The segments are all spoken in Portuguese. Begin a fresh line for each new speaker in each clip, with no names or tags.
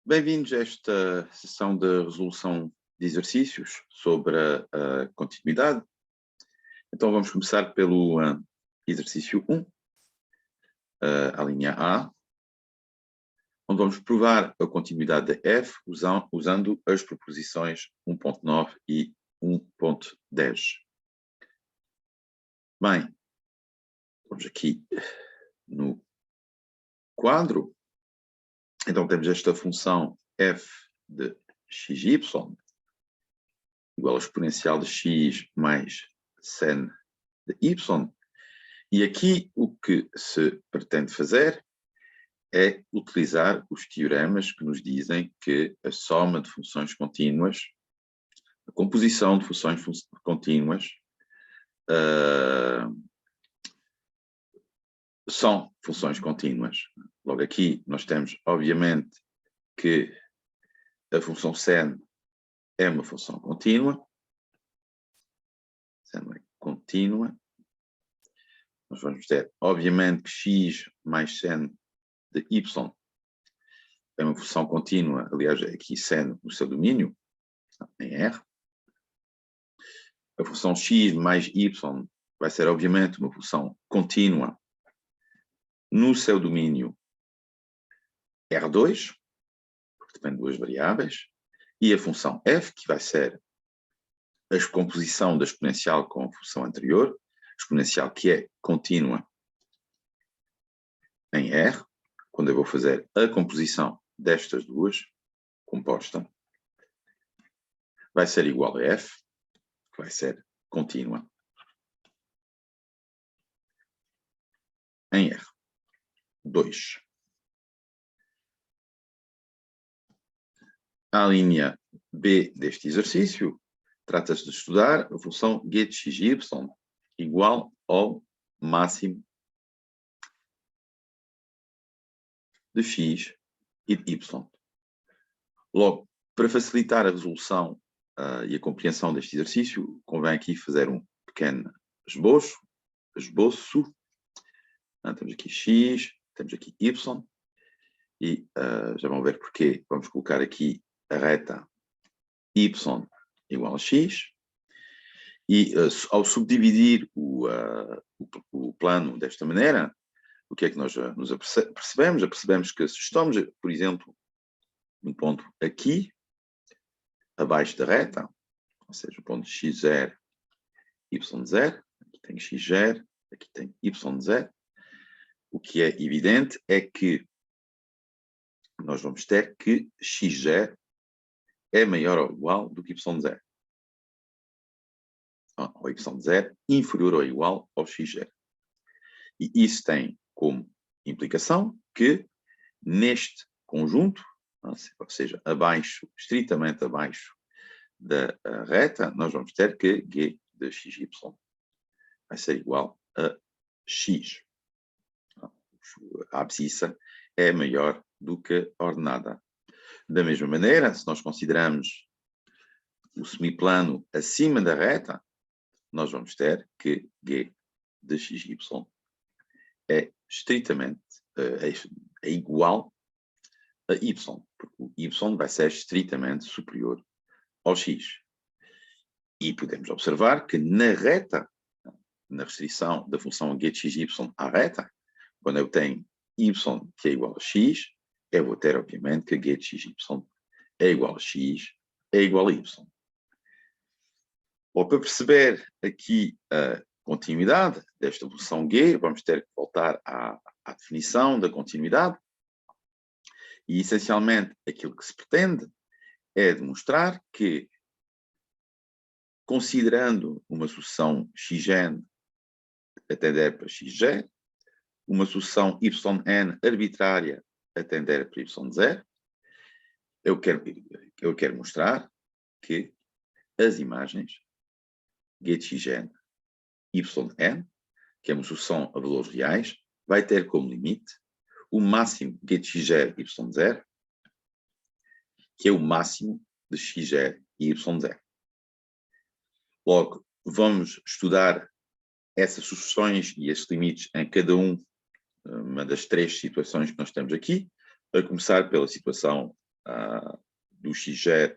Bem-vindos a esta sessão de resolução de exercícios sobre a continuidade. Então vamos começar pelo exercício 1, a linha A, onde vamos provar a continuidade de f usando as proposições 1.9 e 1.10. Bem, vamos aqui no quadro. Então temos esta função f de xy igual ao exponencial de x mais sen de y. E aqui o que se pretende fazer é utilizar os teoremas que nos dizem que a soma de funções contínuas, a composição de funções contínuas, são funções contínuas. Logo aqui nós temos, obviamente, que a função sen é uma função contínua. Sen é contínua. Nós vamos ter, obviamente, que x mais sen de y é uma função contínua, aliás, aqui sen no seu domínio, em R. A função x mais y vai ser, obviamente, uma função contínua no seu domínio R2, porque depende de duas variáveis, e a função f, que vai ser a composição da exponencial com a função anterior, exponencial que é contínua em R, quando eu vou fazer a composição destas duas, composta, vai ser igual a f, que vai ser contínua em R. 2. A linha B deste exercício trata-se de estudar a função g de xy igual ao máximo de x e de y. Logo, para facilitar a resolução e a compreensão deste exercício, convém aqui fazer um pequeno esboço. Temos aqui x, temos aqui y, e já vão ver porquê. Vamos colocar aqui a reta y igual a x, e ao subdividir o plano desta maneira, o que é que nós nos percebemos? Percebemos que se estamos, por exemplo, num ponto aqui, abaixo da reta, ou seja, o ponto x0, y0, aqui tem x0, aqui tem y0, o que é evidente é que nós vamos ter que x0 é maior ou igual do que y0. Ou y0 inferior ou igual ao x0. E isso tem como implicação que neste conjunto, ou seja, abaixo, estritamente abaixo da reta, nós vamos ter que g de xy vai ser igual a x. A abscissa é maior do que a ordenada. Da mesma maneira, se nós consideramos o semiplano acima da reta, nós vamos ter que g de xy é estritamente é igual a y, porque o y vai ser estritamente superior ao x. E podemos observar que na reta, na restrição da função g de xy à reta, quando eu tenho y que é igual a x, eu vou ter, obviamente, que g de xy é igual a x, é igual a y. Bom, para perceber aqui a continuidade desta função g, vamos ter que voltar à definição da continuidade. E, essencialmente, aquilo que se pretende é demonstrar que, considerando uma sucessão xn a tender para xg, uma sucessão yn arbitrária a tender para y0, eu quero mostrar que as imagens g de xn, yn, que é uma sucessão a valores reais, vai ter como limite o máximo g de x0 e y0, que é o máximo de x0 e y0. Logo, vamos estudar essas sucessões e esses limites em cada uma das três situações que nós temos aqui, a começar pela situação do x0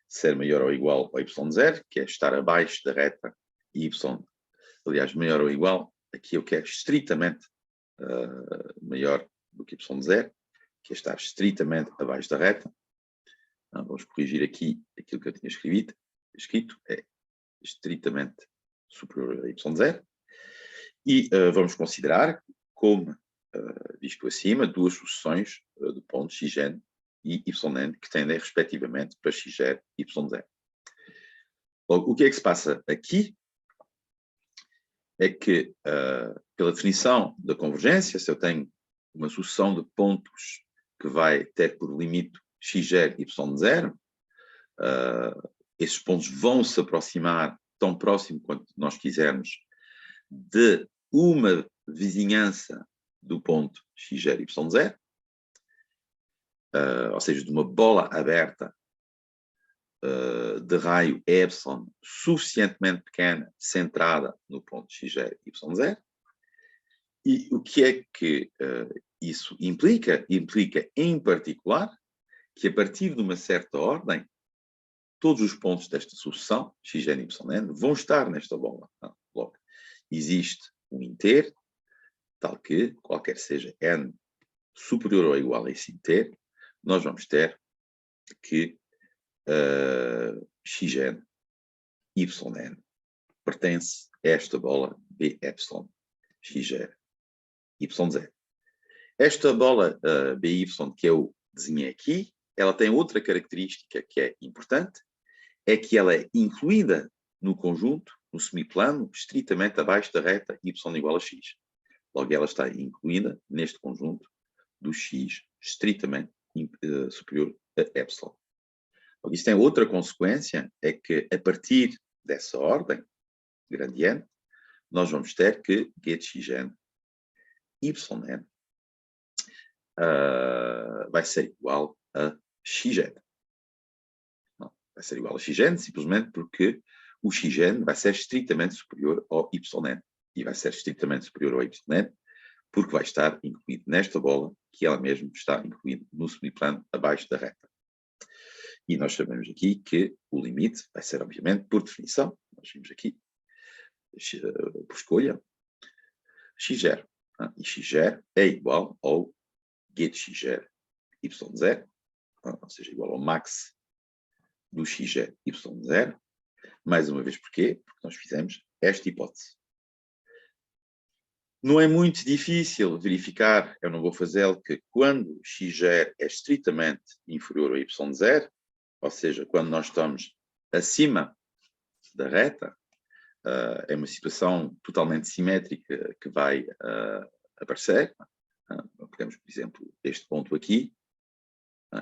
ser maior ou igual ao y0, que é estar abaixo da reta y, aliás, maior ou igual, aqui eu quero estritamente maior do que y0, que é estar estritamente abaixo da reta. Vamos corrigir aqui aquilo que eu tinha escrito, é estritamente superior a y0. E vamos considerar, como visto acima, duas sucessões de pontos xn e yn que tendem respectivamente para x0 e y0. Logo, o que é que se passa aqui é que, pela definição da convergência, se eu tenho uma sucessão de pontos que vai ter por limite x0 e y0, esses pontos vão se aproximar tão próximo quanto nós quisermos de uma vizinhança do ponto x0 e y0, ou seja, de uma bola aberta de raio epsilon suficientemente pequena, centrada no ponto x0 e y0. E o que é que isso implica? Implica, em particular, que a partir de uma certa ordem, todos os pontos desta sucessão, xn e yn, vão estar nesta bola. Logo, existe um inteiro, tal que, qualquer seja n superior ou igual a esse inteiro, nós vamos ter que xn, yn, pertence a esta bola B epsilon, x0, y0. Esta bola BY que eu desenhei aqui, ela tem outra característica que é importante, é que ela é incluída no conjunto, no semiplano, estritamente abaixo da reta y igual a x. Logo, ela está incluída neste conjunto do x estritamente superior a epsilon. Logo, isso tem outra consequência, é que a partir dessa ordem, grande N, nós vamos ter que GetXN yn vai ser igual a xn. Não, vai ser igual a xn simplesmente porque o xn vai ser estritamente superior ao yn. E vai ser estritamente superior ao yn porque vai estar incluído nesta bola, que ela mesma está incluída no semiplano abaixo da reta. E nós sabemos aqui que o limite vai ser, obviamente, por definição, nós vimos aqui, por escolha, x0. E x0 é igual ao GetX0 y0, ou seja, igual ao max do x0 y0. Mais uma vez, porquê? Porque nós fizemos esta hipótese. Não é muito difícil verificar, eu não vou fazê-lo, que quando x0 é estritamente inferior ao y0, ou seja, quando nós estamos acima da reta, é uma situação totalmente simétrica que vai aparecer. Pegamos, por exemplo, este ponto aqui,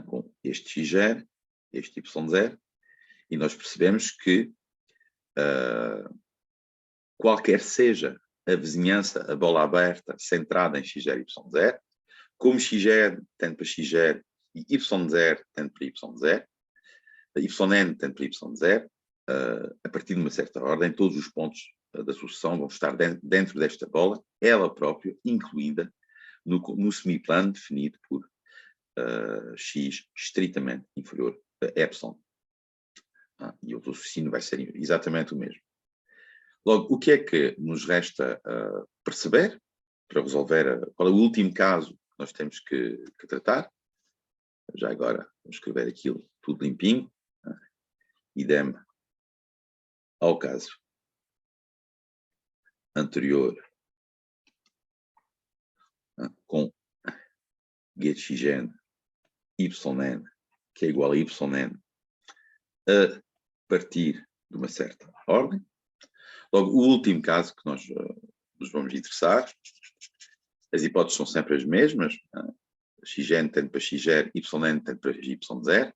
com este x0, este y0, e nós percebemos que qualquer seja a vizinhança, a bola aberta, centrada em x0 e y0, como x0 tende para x0 e y0 tende para y0, yn tende para y0, a partir de uma certa ordem, todos os pontos da sucessão vão estar dentro desta bola, ela própria incluída no semiplano definido por x estritamente inferior a epsilon. E o raciocínio vai ser exatamente o mesmo. Logo, o que é que nos resta perceber para resolver qual é o último caso que nós temos que tratar? Já agora, vamos escrever aquilo tudo limpinho. Idem ao caso anterior com GetXN yn, que é igual a yn a partir de uma certa ordem. Logo, o último caso que nós nos vamos interessar, as hipóteses são sempre as mesmas, xn tende para x0, yn tende para y0,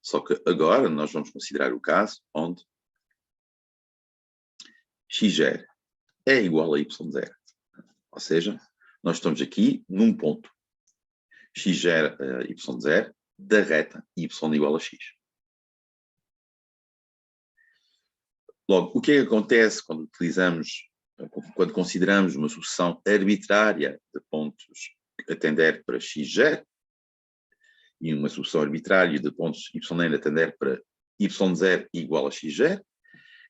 só que agora nós vamos considerar o caso onde x0 é igual a y0. Ou seja, nós estamos aqui num ponto x0, y0 da reta y igual a x. Logo, o que é que acontece quando consideramos uma sucessão arbitrária de pontos a tender para x0? e uma solução arbitrária de pontos yn a tender para y0 igual a x0,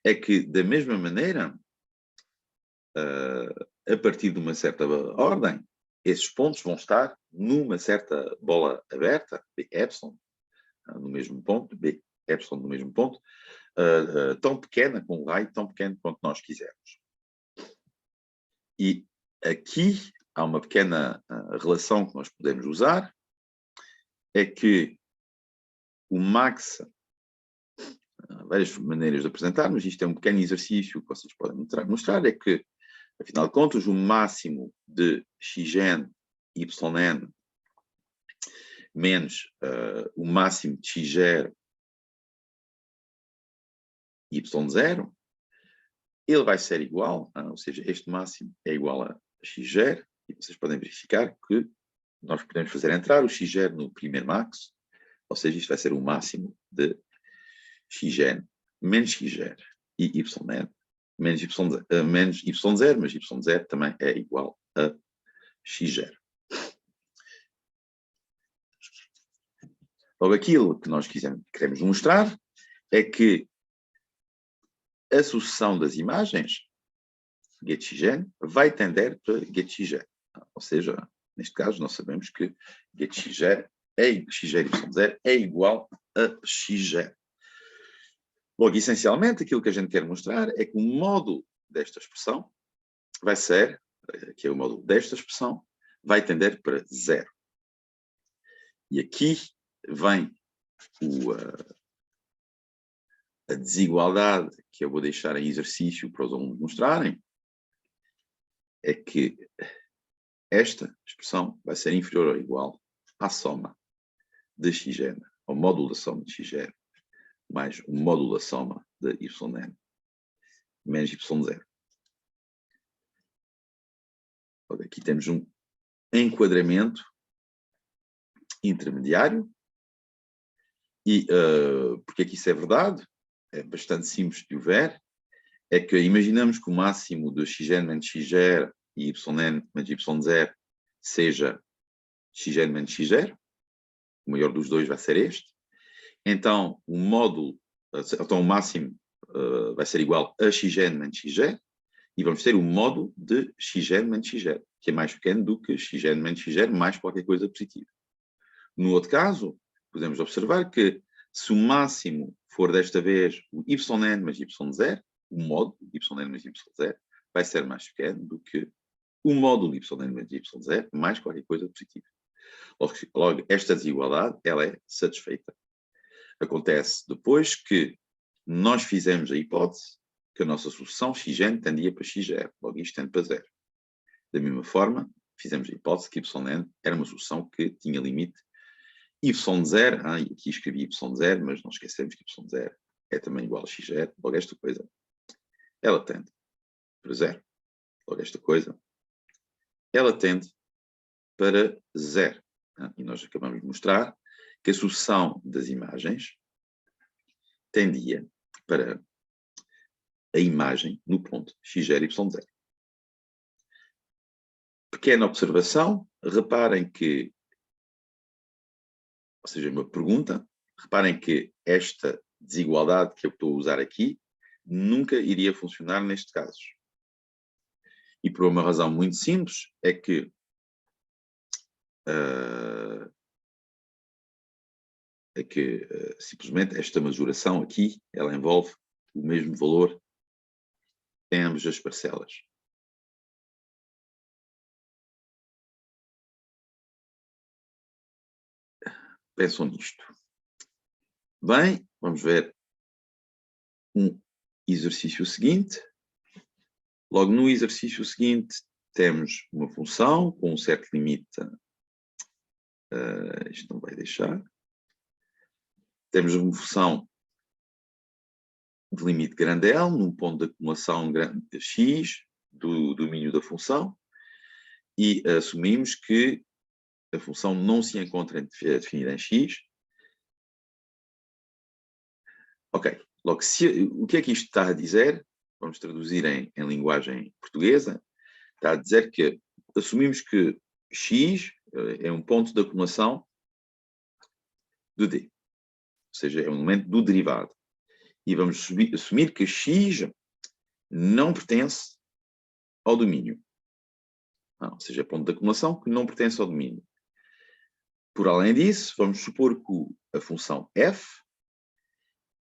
é que, da mesma maneira, a partir de uma certa ordem, esses pontos vão estar numa certa bola aberta, B epsilon, no mesmo ponto, B epsilon no mesmo ponto, tão pequena, com um raio tão pequeno quanto nós quisermos. E aqui há uma pequena relação que nós podemos usar, é que o max, há várias maneiras de apresentar, mas isto é um pequeno exercício que vocês podem mostrar, é que, afinal de contas, o máximo de xn, yn, menos o máximo de x0, y0, ele vai ser igual, ou seja, este máximo é igual a x0, e vocês podem verificar que nós podemos fazer entrar o x0 no primeiro max, ou seja, isto vai ser o máximo de xn menos x0 e yn menos y0, mas y0 também é igual a x0. Logo, aquilo que nós queremos mostrar é que a sucessão das imagens, getxn, vai tender para getxn. Ou seja, neste caso, nós sabemos que getxn x0 e y0 é igual a x0. Logo, essencialmente, aquilo que a gente quer mostrar é que o módulo desta expressão vai ser, que é o módulo desta expressão, vai tender para 0. E aqui vem a desigualdade que eu vou deixar em exercício para os alunos mostrarem, é que esta expressão vai ser inferior ou igual à soma de xn, ao módulo da soma de x0, mais o módulo da soma de yn, menos y0. Aqui temos um enquadramento intermediário, e porque é que isso é verdade? É bastante simples de o ver, é que imaginamos que o máximo de xn menos x0 e yn menos y0 seja xn menos x0, o maior dos dois vai ser este, então o módulo, então o máximo vai ser igual a xn menos x0, e vamos ter o módulo de xn menos x0, que é mais pequeno do que xn menos x0 mais qualquer coisa positiva. No outro caso, podemos observar que se o máximo for desta vez o yn mais y0, o módulo yn mais y0 vai ser mais pequeno do que o módulo yn mais y0 mais qualquer coisa positiva. Logo, esta desigualdade ela é satisfeita. Acontece depois que nós fizemos a hipótese que a nossa solução xn tendia para x0, logo isto tende para 0. Da mesma forma, fizemos a hipótese que yn era uma solução que tinha limite y0, e aqui escrevi y0, mas não esquecemos que y0 é também igual a x0, logo esta coisa, ela tende para 0. Logo esta coisa, ela tende para 0. E nós acabamos de mostrar que a sucessão das imagens tendia para a imagem no ponto x0, y0. Pequena observação, reparem que, ou seja, uma pergunta, reparem que esta desigualdade que eu estou a usar aqui nunca iria funcionar neste caso. E por uma razão muito simples, é que simplesmente esta majoração aqui, ela envolve o mesmo valor em ambas as parcelas. Pensam nisto. Bem, vamos ver um exercício seguinte. Logo no exercício seguinte temos uma função com um certo limite. Isto não vai deixar. Temos uma função de limite grande L, num ponto de acumulação grande x do domínio da função, e assumimos que a função não se encontra definida em x. Ok, logo, o que é que isto está a dizer? Vamos traduzir em linguagem portuguesa. Está a dizer que assumimos que x é um ponto de acumulação de D. Ou seja, é um elemento do derivado. E vamos assumir que x não pertence ao domínio. Ou seja, ponto de acumulação que não pertence ao domínio. Por além disso, vamos supor que a função f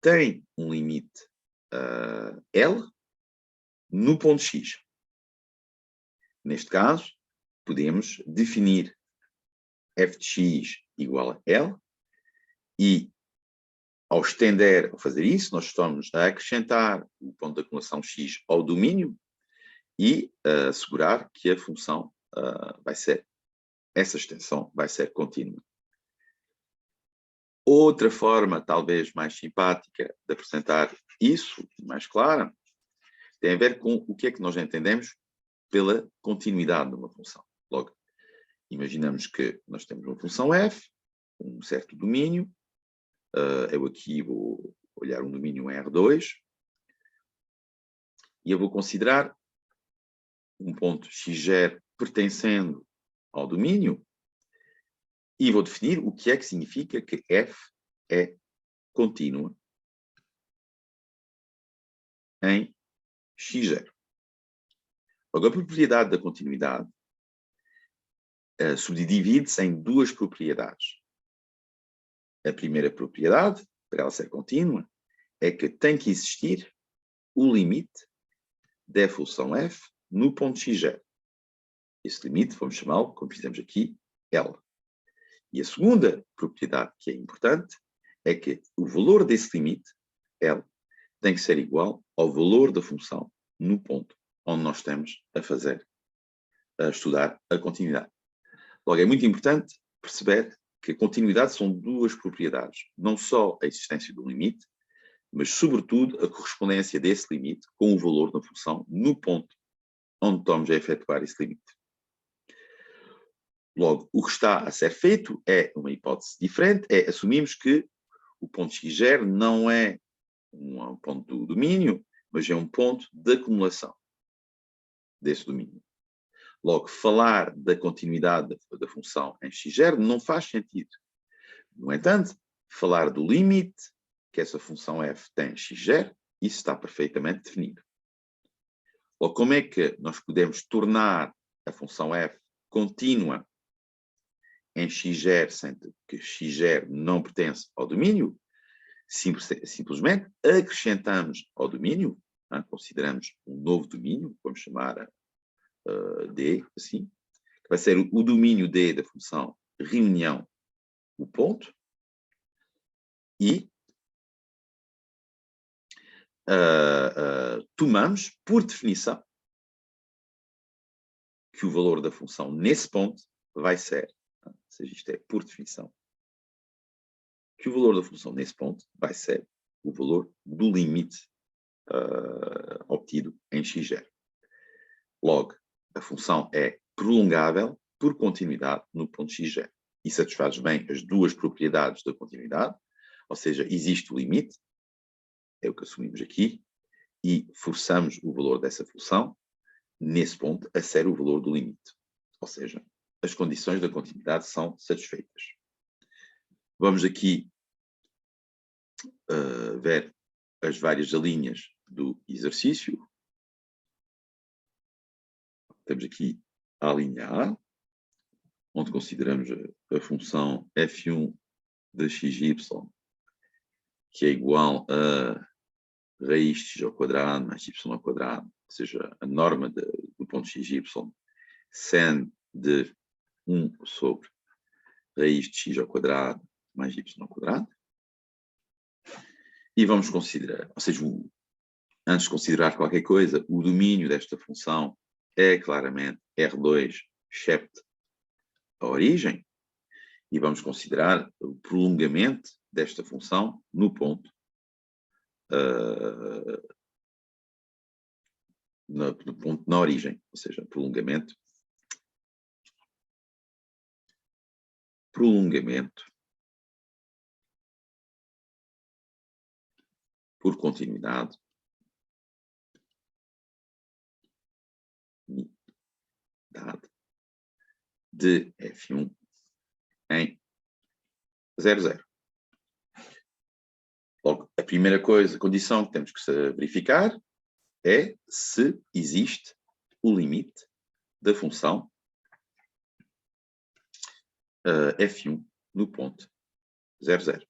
tem um limite L no ponto x. Neste caso, podemos definir f de x igual a L e, ao estender, ao fazer isso, nós estamos a acrescentar o ponto de acumulação x ao domínio e assegurar que a função essa extensão vai ser contínua. Outra forma, talvez mais simpática, de apresentar isso, mais clara, tem a ver com o que é que nós entendemos pela continuidade de uma função. Logo, imaginamos que nós temos uma função f, um certo domínio, eu aqui vou olhar um domínio R2, e eu vou considerar um ponto x0 pertencendo ao domínio, e vou definir o que é que significa que f é contínua em x0. Agora, a propriedade da continuidade subdivide-se em duas propriedades. A primeira propriedade, para ela ser contínua, é que tem que existir o limite da função f no ponto x0. Esse limite, vamos chamá-lo, como fizemos aqui, L. E a segunda propriedade que é importante é que o valor desse limite, L, tem que ser igual ao valor da função no ponto onde nós estamos a estudar a continuidade. Logo, é muito importante perceber que a continuidade são duas propriedades. Não só a existência do limite, mas, sobretudo, a correspondência desse limite com o valor da função no ponto onde estamos a efetuar esse limite. Logo, o que está a ser feito é uma hipótese diferente, assumimos que o ponto x0 não é um ponto do domínio, mas é um ponto de acumulação desse domínio. Logo, falar da continuidade da função em x0 não faz sentido. No entanto, falar do limite que essa função f tem em x0, isso está perfeitamente definido. Logo, como é que nós podemos tornar a função f contínua em x0, sendo que x0 não pertence ao domínio? Simplesmente acrescentamos ao domínio, consideramos um novo domínio, vamos chamar D, assim, que vai ser o domínio D da função reunião o ponto, e tomamos, por definição, que o valor da função nesse ponto vai ser, ou seja, isto é por definição, que o valor da função nesse ponto vai ser o valor do limite obtido em x0. Logo, a função é prolongável por continuidade no ponto x0. E satisfaz bem as duas propriedades da continuidade, ou seja, existe o limite, é o que assumimos aqui, e forçamos o valor dessa função nesse ponto a ser o valor do limite. Ou seja, as condições da continuidade são satisfeitas. Vamos aqui ver as várias linhas do exercício. Temos aqui a linha A, onde consideramos a função f1 de xy, que é igual a raiz de x ao quadrado mais y ao quadrado, ou seja, a norma do ponto xy sendo de 1 sobre raiz de x ao quadrado mais y ao quadrado. E vamos considerar, ou seja, antes de considerar qualquer coisa, o domínio desta função é claramente R2, excepto a origem, e vamos considerar o prolongamento desta função no ponto na origem, ou seja, prolongamento por continuidade de f1 em 0,0. Logo, a primeira condição que temos que verificar é se existe o limite da função f1 no ponto 00.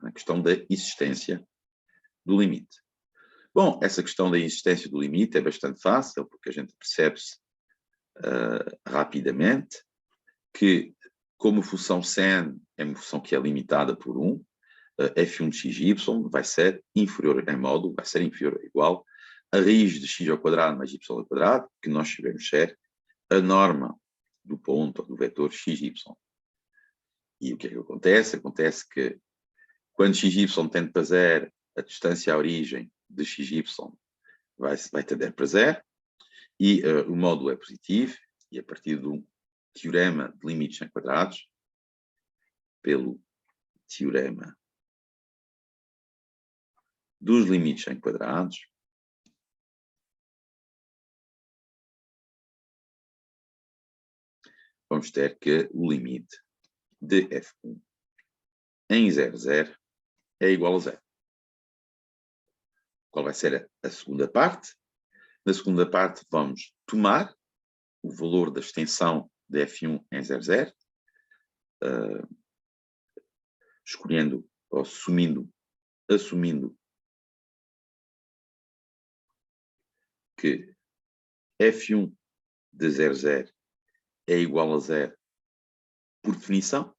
A questão da existência do limite. Bom, essa questão da existência do limite é bastante fácil, porque a gente percebe-se rapidamente que, como a função sen é uma função que é limitada por 1, f1 de xy vai ser inferior em módulo, vai ser inferior ou igual a raiz de x ao quadrado mais y ao quadrado, que nós sabemos ser a norma do ponto ou do vetor xy. E o que é que acontece? Acontece que quando xy tende para zero, a distância à origem de xy vai tender para zero, e o módulo é positivo, e a partir do teorema de limites sem quadrados, pelo teorema dos limites sem quadrados, vamos ter que o limite de f1 em 00 é igual a 0. Qual vai ser a segunda parte? Na segunda parte vamos tomar o valor da extensão de f1 em 00, escolhendo ou assumindo que f1 de 00 é igual a 0 por definição.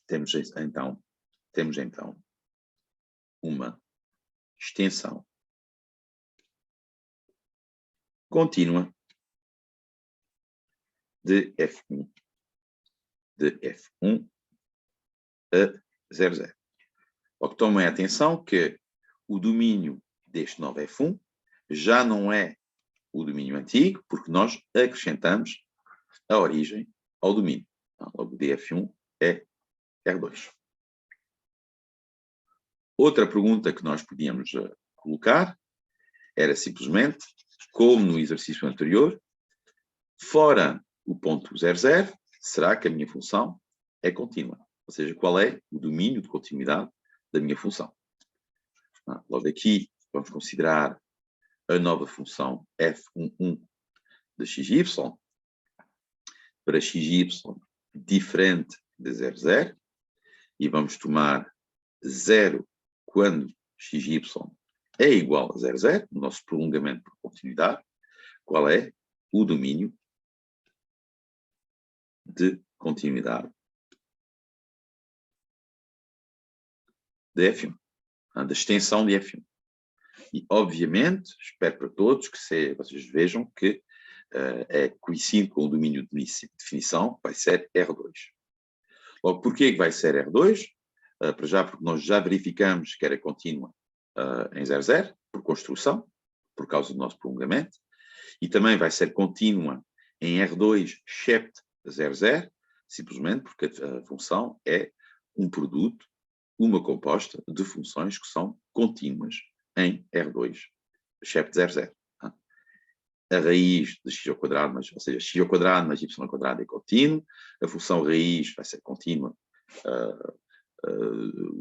Temos então uma extensão contínua de f1 a 00. O que tomem a atenção que o domínio deste novo f1 já não é o domínio antigo, porque nós acrescentamos a origem ao domínio. Logo, df1 é R2. Outra pergunta que nós podíamos colocar era simplesmente, como no exercício anterior, fora o ponto 00, será que a minha função é contínua? Ou seja, qual é o domínio de continuidade da minha função? Logo aqui, vamos considerar a nova função f11 de xy, para xy diferente de 00, e vamos tomar 0 quando xy é igual a 00, o nosso prolongamento por continuidade. Qual é o domínio de continuidade de f1, da extensão de f1? E, obviamente, espero para todos que vocês vejam que coincide com o domínio de definição, vai ser R2. Logo, porquê que vai ser R2? Para já, porque nós já verificamos que era contínua em 00, por construção, por causa do nosso prolongamento, e também vai ser contínua em R2, excepto 00, simplesmente porque a função é um produto, uma composta de funções que são contínuas em R2, excepto 00. A raiz de x ao quadrado, ou seja, x ao quadrado mais y ao quadrado é contínuo, a função raiz vai ser contínua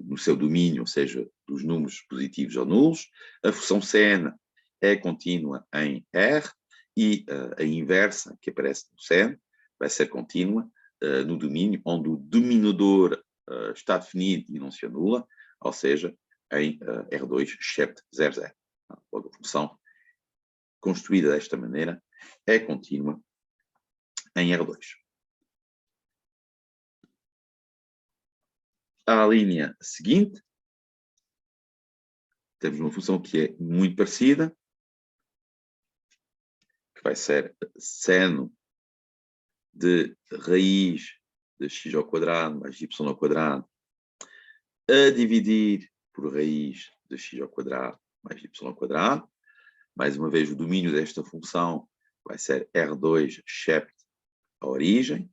no seu domínio, ou seja, dos números positivos ou nulos, a função sen é contínua em R, e a inversa, que aparece no sen, vai ser contínua no domínio onde o denominador está definido e não se anula, ou seja, em R2, excepto 00. Logo, a função construída desta maneira é contínua em R2. À linha seguinte, temos uma função que é muito parecida, que vai ser seno de raiz de x ao quadrado mais y ao quadrado a dividir por raiz de x ao quadrado mais y ao quadrado. Mais uma vez, o domínio desta função vai ser R2, excepto a origem,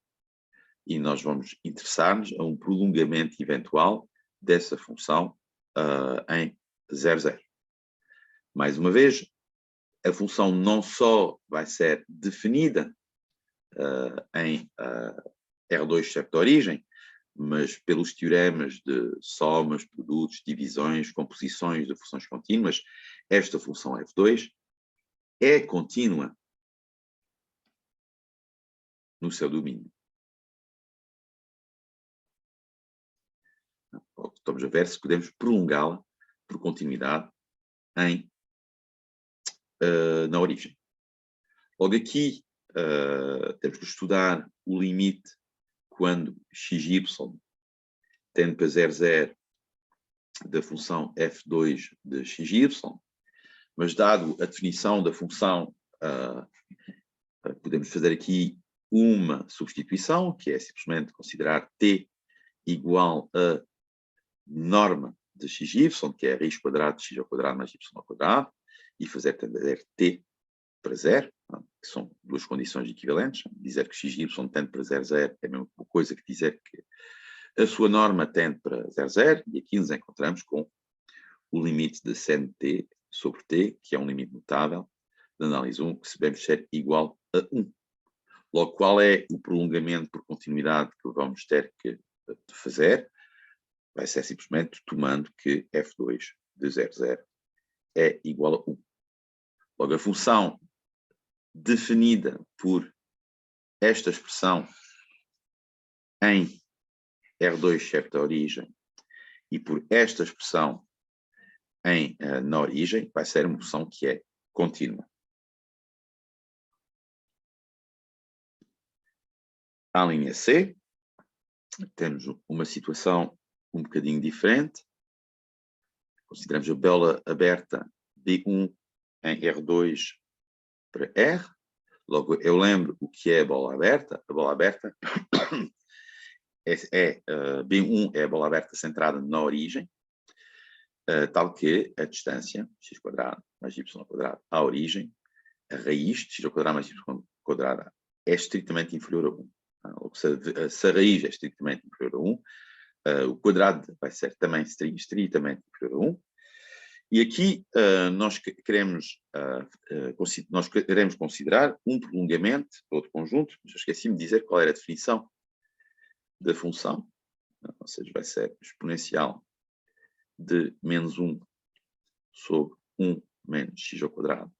e nós vamos interessar-nos a um prolongamento eventual dessa função em 00. Mais uma vez, a função não só vai ser definida em R2 excepto a origem, mas pelos teoremas de somas, produtos, divisões, composições de funções contínuas, esta função f2 é contínua no seu domínio. Estamos a ver se podemos prolongá-la por continuidade na origem. Logo aqui, temos que estudar o limite quando xy tende para 0, 0 da função f2 de xy, mas dado a definição da função, podemos fazer aqui uma substituição, que é simplesmente considerar t igual a norma de xy, que é raiz quadrada de x ao quadrado mais y ao quadrado, e fazer tender t para 0, que são duas condições equivalentes. Dizer que xy tende para 0, 0 é a mesma coisa que dizer que a sua norma tende para 0, 0, e aqui nos encontramos com o limite de sen t sobre t, que é um limite notável de análise 1, que sabemos ser igual a 1. Logo, qual é o prolongamento por continuidade que vamos ter que fazer? Vai ser simplesmente tomando que f2 de 0, 0 é igual a 1. Logo, a função definida por esta expressão em R2 excepto a origem e por esta expressão na origem vai ser uma função que é contínua. À linha C, temos uma situação um bocadinho diferente. Consideramos a bola aberta B1 em R2 para R. Logo, eu lembro o que é a bola aberta. A bola aberta B1 é a bola aberta centrada na origem, tal que a distância, x² mais y² à origem, a raiz de x² mais y² é estritamente inferior a 1. Se a raiz é estritamente inferior a 1, o quadrado vai ser também estritamente inferior a 1. E aqui nós queremos considerar um prolongamento de outro conjunto, mas eu esqueci-me de dizer qual era a definição da função, ou seja, vai ser exponencial de menos 1 sobre 1 menos x²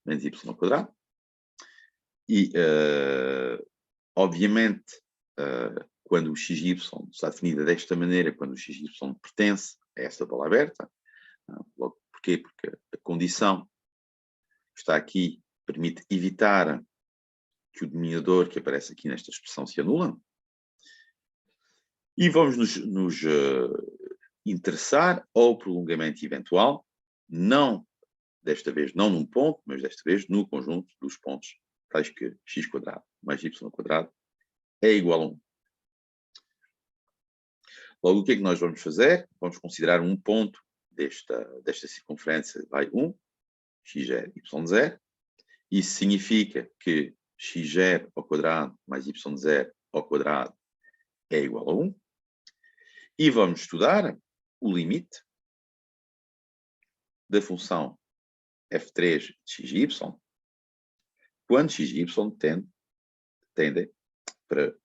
menos y². E, obviamente, quando o xy está definida desta maneira, quando o xy pertence a esta bola aberta, logo, porquê? Porque a condição que está aqui permite evitar que o denominador que aparece aqui nesta expressão se anula. E vamos nos interessar ao prolongamento eventual, desta vez não num ponto, mas desta vez no conjunto dos pontos, tais que x² mais y² é igual a 1. Logo, o que é que nós vamos fazer? Vamos considerar um ponto desta circunferência, vai 1, x0, y0. Isso significa que x0² mais y0² é igual a 1. E vamos estudar o limite da função f3 de xy, quando xy tende para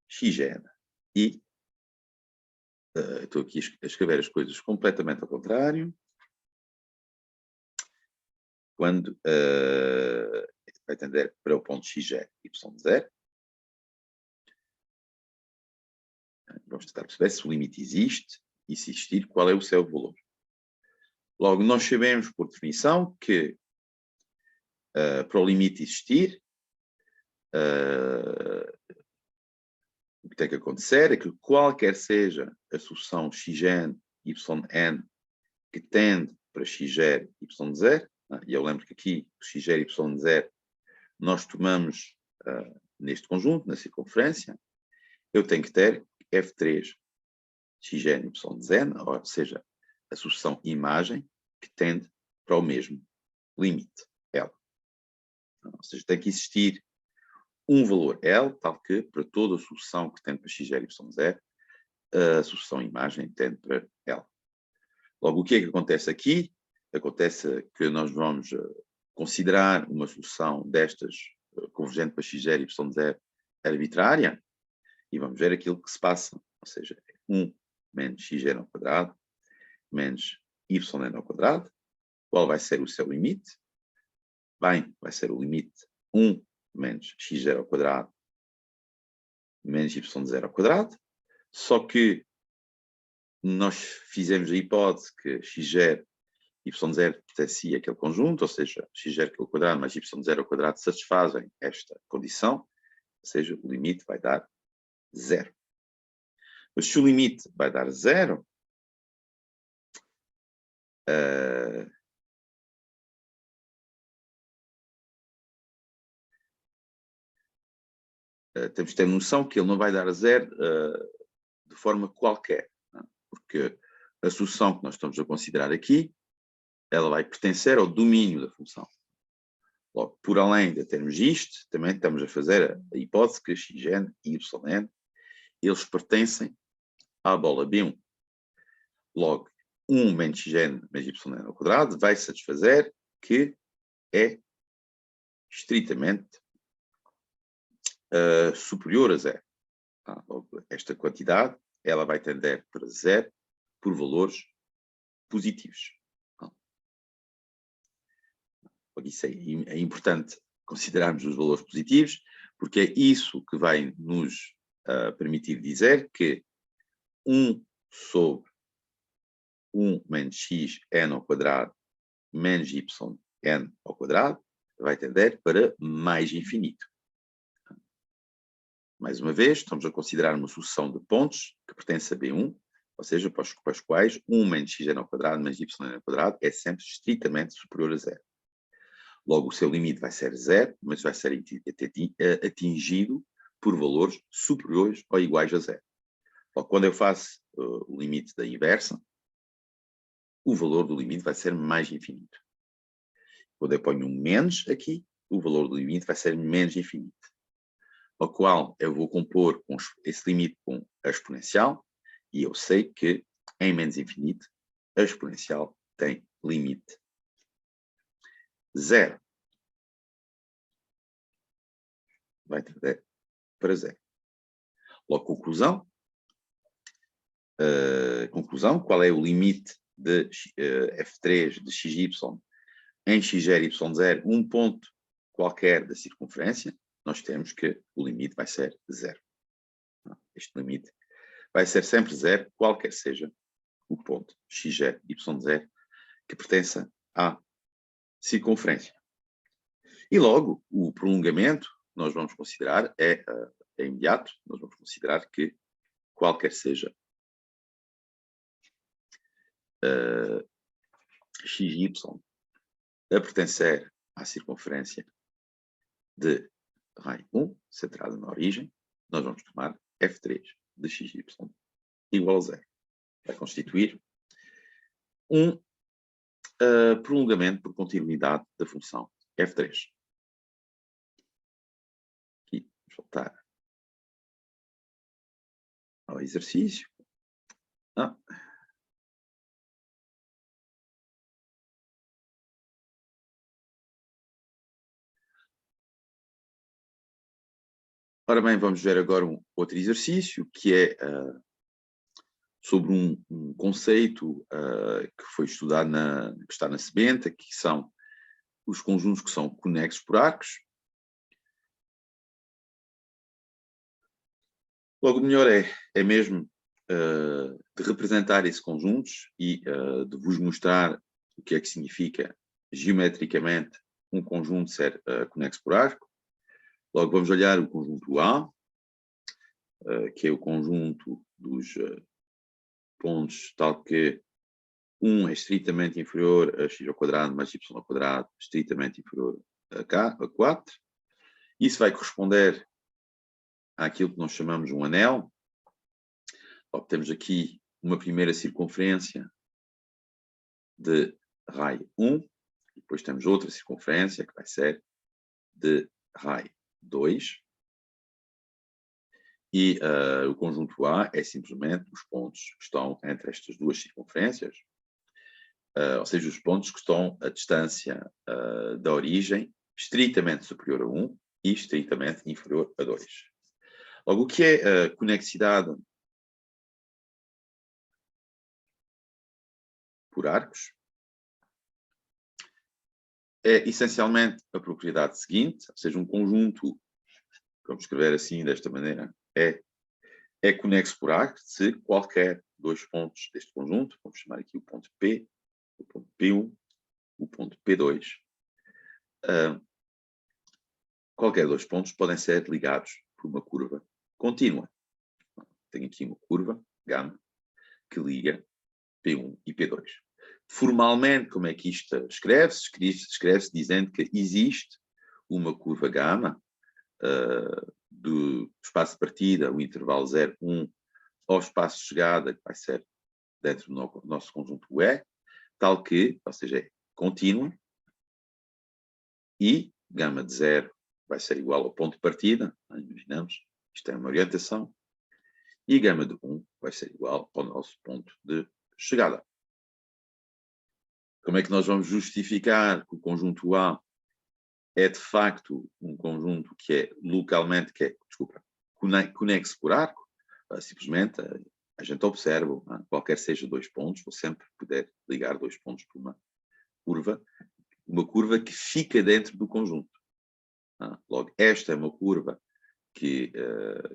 xn. E estou aqui a escrever as coisas completamente ao contrário. Quando vai tender para o ponto x0, y0. Vamos tentar perceber se o limite existe e, se existir, qual é o seu valor. Logo, nós sabemos, por definição, que para o limite existir, o que tem que acontecer é que qualquer seja a solução xn, yn, que tende para x0, y0, e eu lembro que aqui, x0, y0, nós tomamos neste conjunto, na circunferência, eu tenho que ter f3 xn, yzen, ou seja, a sucessão imagem que tende para o mesmo limite, L. Ou seja, tem que existir um valor L, tal que para toda a sucessão que tende para x0, y0, a sucessão imagem tende para L. Logo, o que é que acontece aqui? Acontece que nós vamos considerar uma solução destas convergente para x0 e y0 arbitrária, e vamos ver aquilo que se passa, ou seja, 1 menos x0 ao quadrado menos yn ao quadrado. Qual vai ser o seu limite? Bem, vai ser o limite 1 menos x0 ao quadrado menos y0 ao quadrado, só que nós fizemos a hipótese que x0 e y0 pertencia àquele conjunto, ou seja, x0 ao quadrado mais y0 ao quadrado satisfazem esta condição, ou seja, o limite vai dar 0. Mas se o limite vai dar 0, temos que ter noção que ele não vai dar 0 de forma qualquer, não? Porque a solução que nós estamos a considerar aqui, ela vai pertencer ao domínio da função. Logo, por além de termos isto, também estamos a fazer a hipótese que xn e yn, eles pertencem à bola B1. Logo, 1 menos xn menos yn ao quadrado vai satisfazer que é estritamente superior a 0. Esta quantidade ela vai tender para 0 por valores positivos. Isso é importante considerarmos os valores positivos, porque é isso que vai nos permitir dizer que 1 sobre 1 menos x n ao quadrado menos y n ao quadrado vai tender para mais infinito. Mais uma vez, estamos a considerar uma sucessão de pontos que pertence a B1, ou seja, para os quais 1 menos x n ao quadrado menos y n ao quadrado é sempre estritamente superior a 0. Logo, o seu limite vai ser 0, mas vai ser atingido por valores superiores ou iguais a 0. Logo, quando eu faço o limite da inversa, o valor do limite vai ser mais infinito. Quando eu ponho um menos aqui, o valor do limite vai ser menos infinito. Ao qual eu vou compor esse limite com a exponencial, e eu sei que em menos infinito, a exponencial tem limite 0. Vai tender para 0. Logo, conclusão, qual é o limite de f3 de xy em x0 e y0, um ponto qualquer da circunferência, nós temos que o limite vai ser 0. Este limite vai ser sempre 0, qualquer seja o ponto x0 e y0 que pertença à circunferência. E logo, o prolongamento, nós vamos considerar, é imediato, nós vamos considerar que qualquer seja xy a pertencer à circunferência de raio 1, centrada na origem, nós vamos tomar f3 de xy igual a 0. Vai constituir um prolongamento por continuidade da função f3. Aqui, vamos voltar ao exercício. Ora bem, vamos ver agora outro exercício, que é sobre um conceito que foi estudado, que está na sebenta, que são os conjuntos que são conexos por arcos. Logo, o melhor é mesmo de representar esses conjuntos e de vos mostrar o que é que significa geometricamente um conjunto ser conexo por arco. Logo, vamos olhar o conjunto A, que é o conjunto dos pontos tal que 1 é estritamente inferior a x ao quadrado mais y ao quadrado, estritamente inferior a 4. Isso vai corresponder àquilo que nós chamamos um anel. Logo, temos aqui uma primeira circunferência de raio 1, e depois temos outra circunferência que vai ser de raio 2, e o conjunto A é simplesmente os pontos que estão entre estas duas circunferências. ou seja, os pontos que estão a distância da origem estritamente superior a 1 e estritamente inferior a 2. Logo, o que é a conexidade por arcos? É essencialmente a propriedade seguinte, ou seja, um conjunto, vamos escrever assim, desta maneira, é conexo por arco se qualquer dois pontos deste conjunto, vamos chamar aqui o ponto P, o ponto P1, o ponto P2, qualquer dois pontos podem ser ligados por uma curva contínua. Tenho aqui uma curva, γ, que liga P1 e P2. Formalmente, como é que isto escreve-se? Escreve-se dizendo que existe uma curva γ do espaço de partida, o intervalo 0, 1, ao espaço de chegada, que vai ser dentro do nosso conjunto E, tal que, ou seja, é contínua, e γ de 0 vai ser igual ao ponto de partida, imaginamos, isto é uma orientação, e γ de 1 vai ser igual ao nosso ponto de chegada. Como é que nós vamos justificar que o conjunto A é de facto um conjunto que é localmente, conexo por arco? Simplesmente a gente observa, qualquer seja dois pontos, vou sempre poder ligar dois pontos por uma curva que fica dentro do conjunto. Logo, esta é uma curva que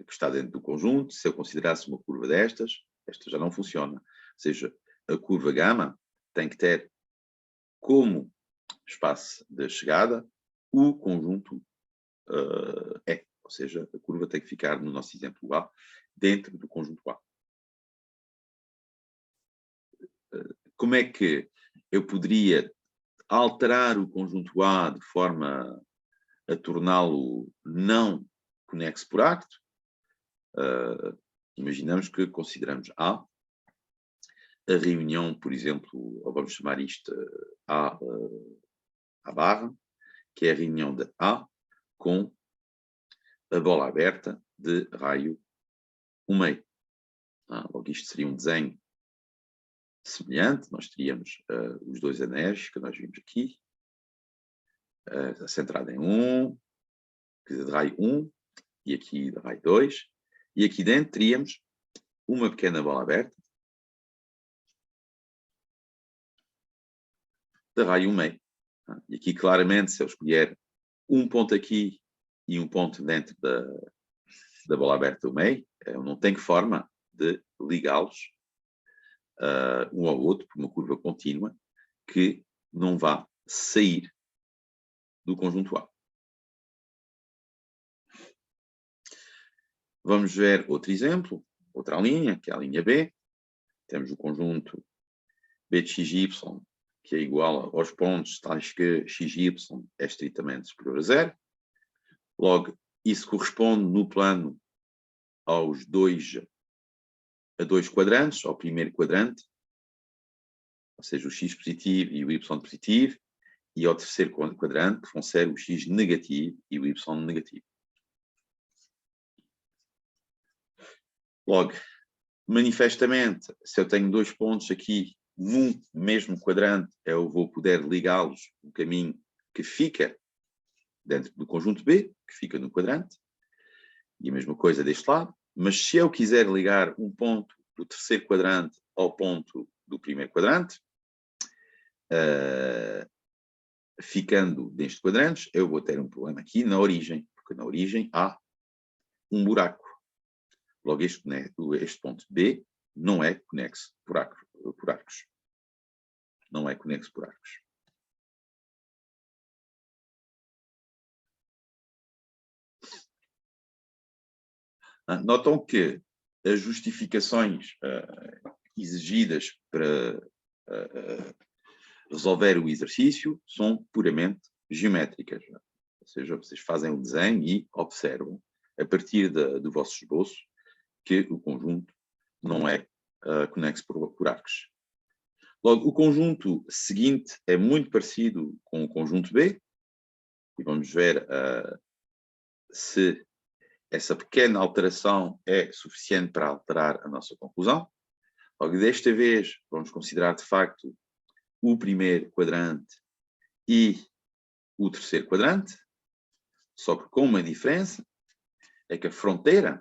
está dentro do conjunto. Se eu considerasse uma curva destas, esta já não funciona. Ou seja, a curva γ tem que ter como espaço de chegada o conjunto E. Ou seja, a curva tem que ficar, no nosso exemplo A, dentro do conjunto A. Como é que eu poderia alterar o conjunto A de forma a torná-lo não conexo por acto? Imaginamos que consideramos A reunião, por exemplo, ou vamos chamar isto A barra, que é a reunião de A com a bola aberta de raio 1/2. Logo, isto seria um desenho semelhante. Nós teríamos os dois anéis que nós vimos aqui, centrado em 1, de raio 1, e aqui de raio 2, e aqui dentro teríamos uma pequena bola aberta de raio 1/2. E aqui, claramente, se eu escolher um ponto aqui e um ponto dentro da bola aberta 1/2, eu não tenho forma de ligá-los um ao outro por uma curva contínua que não vá sair do conjunto A. Vamos ver outro exemplo, outra linha, que é a linha B. Temos o conjunto B de xy, que é igual aos pontos tais que xy é estritamente superior a 0. Logo, isso corresponde no plano a dois quadrantes, ao primeiro quadrante, ou seja, o x positivo e o y positivo, e ao terceiro quadrante, que vão ser o x negativo e o y negativo. Logo, manifestamente, se eu tenho dois pontos aqui no mesmo quadrante, eu vou poder ligá-los no caminho que fica dentro do conjunto B, que fica no quadrante, e a mesma coisa deste lado. Mas se eu quiser ligar um ponto do terceiro quadrante ao ponto do primeiro quadrante, ficando nestes quadrantes, eu vou ter um problema aqui na origem, porque na origem há um buraco. Logo, este ponto B não é conexo por arcos. Não é conexo por arcos. Notam que as justificações exigidas para resolver o exercício são puramente geométricas. Ou seja, vocês fazem o desenho e observam, a partir do vosso esboço, que o conjunto não é conexo por arcos. Logo, o conjunto seguinte é muito parecido com o conjunto B, e vamos ver se essa pequena alteração é suficiente para alterar a nossa conclusão. Logo, desta vez, vamos considerar, de facto, o primeiro quadrante e o terceiro quadrante, só que com uma diferença, é que as fronteiras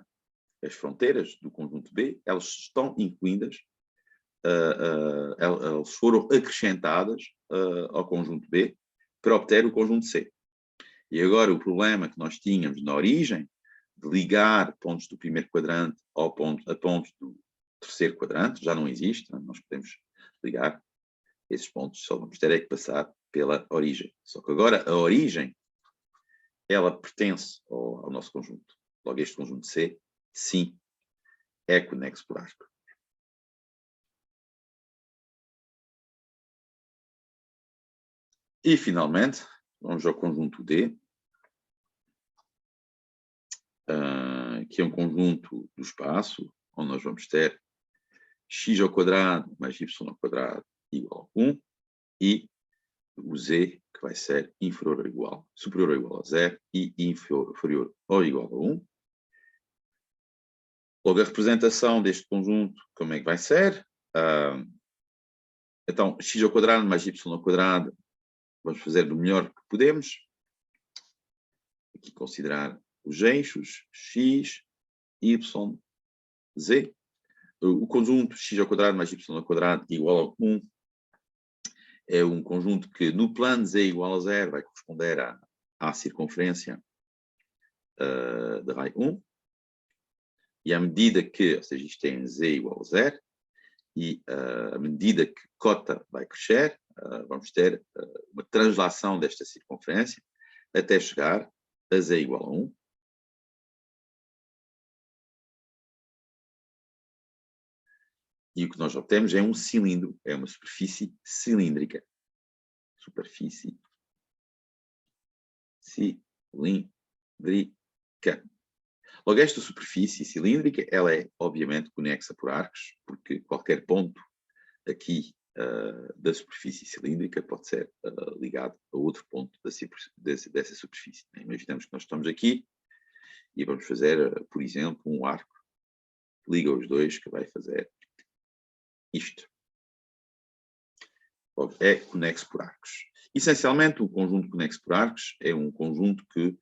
do conjunto B, elas estão incluídas, elas foram acrescentadas ao conjunto B para obter o conjunto C. E agora o problema que nós tínhamos na origem, de ligar pontos do primeiro quadrante a pontos do terceiro quadrante, já não existe, nós podemos ligar esses pontos, só vamos ter que passar pela origem. Só que agora a origem, ela pertence ao nosso conjunto. Logo, este conjunto C, sim, é conexo por arco. E, finalmente, vamos ao conjunto D, que é um conjunto do espaço, onde nós vamos ter x ao quadrado mais y ao quadrado igual a 1, e o z, que vai ser superior ou igual a 0, e inferior ou igual a 1. Logo, a representação deste conjunto, como é que vai ser? Então, x ao quadrado mais y ao quadrado, vamos fazer do melhor que podemos. Aqui considerar os eixos x, y, z. O conjunto x ao quadrado mais y ao quadrado igual a 1 é um conjunto que no plano z igual a 0 vai corresponder à circunferência da raio 1. E à medida que, ou seja, isto é em z igual a 0, e à medida que cota vai crescer, vamos ter uma translação desta circunferência até chegar a z igual a 1. E o que nós obtemos é um cilindro, é uma superfície cilíndrica. Superfície cilíndrica. Logo, esta superfície cilíndrica, ela é, obviamente, conexa por arcos, porque qualquer ponto aqui da superfície cilíndrica pode ser ligado a outro ponto dessa superfície. Imaginamos que nós estamos aqui e vamos fazer, por exemplo, um arco que liga os dois, que vai fazer isto. Logo, é conexo por arcos. Essencialmente, o conjunto conexo por arcos é um conjunto que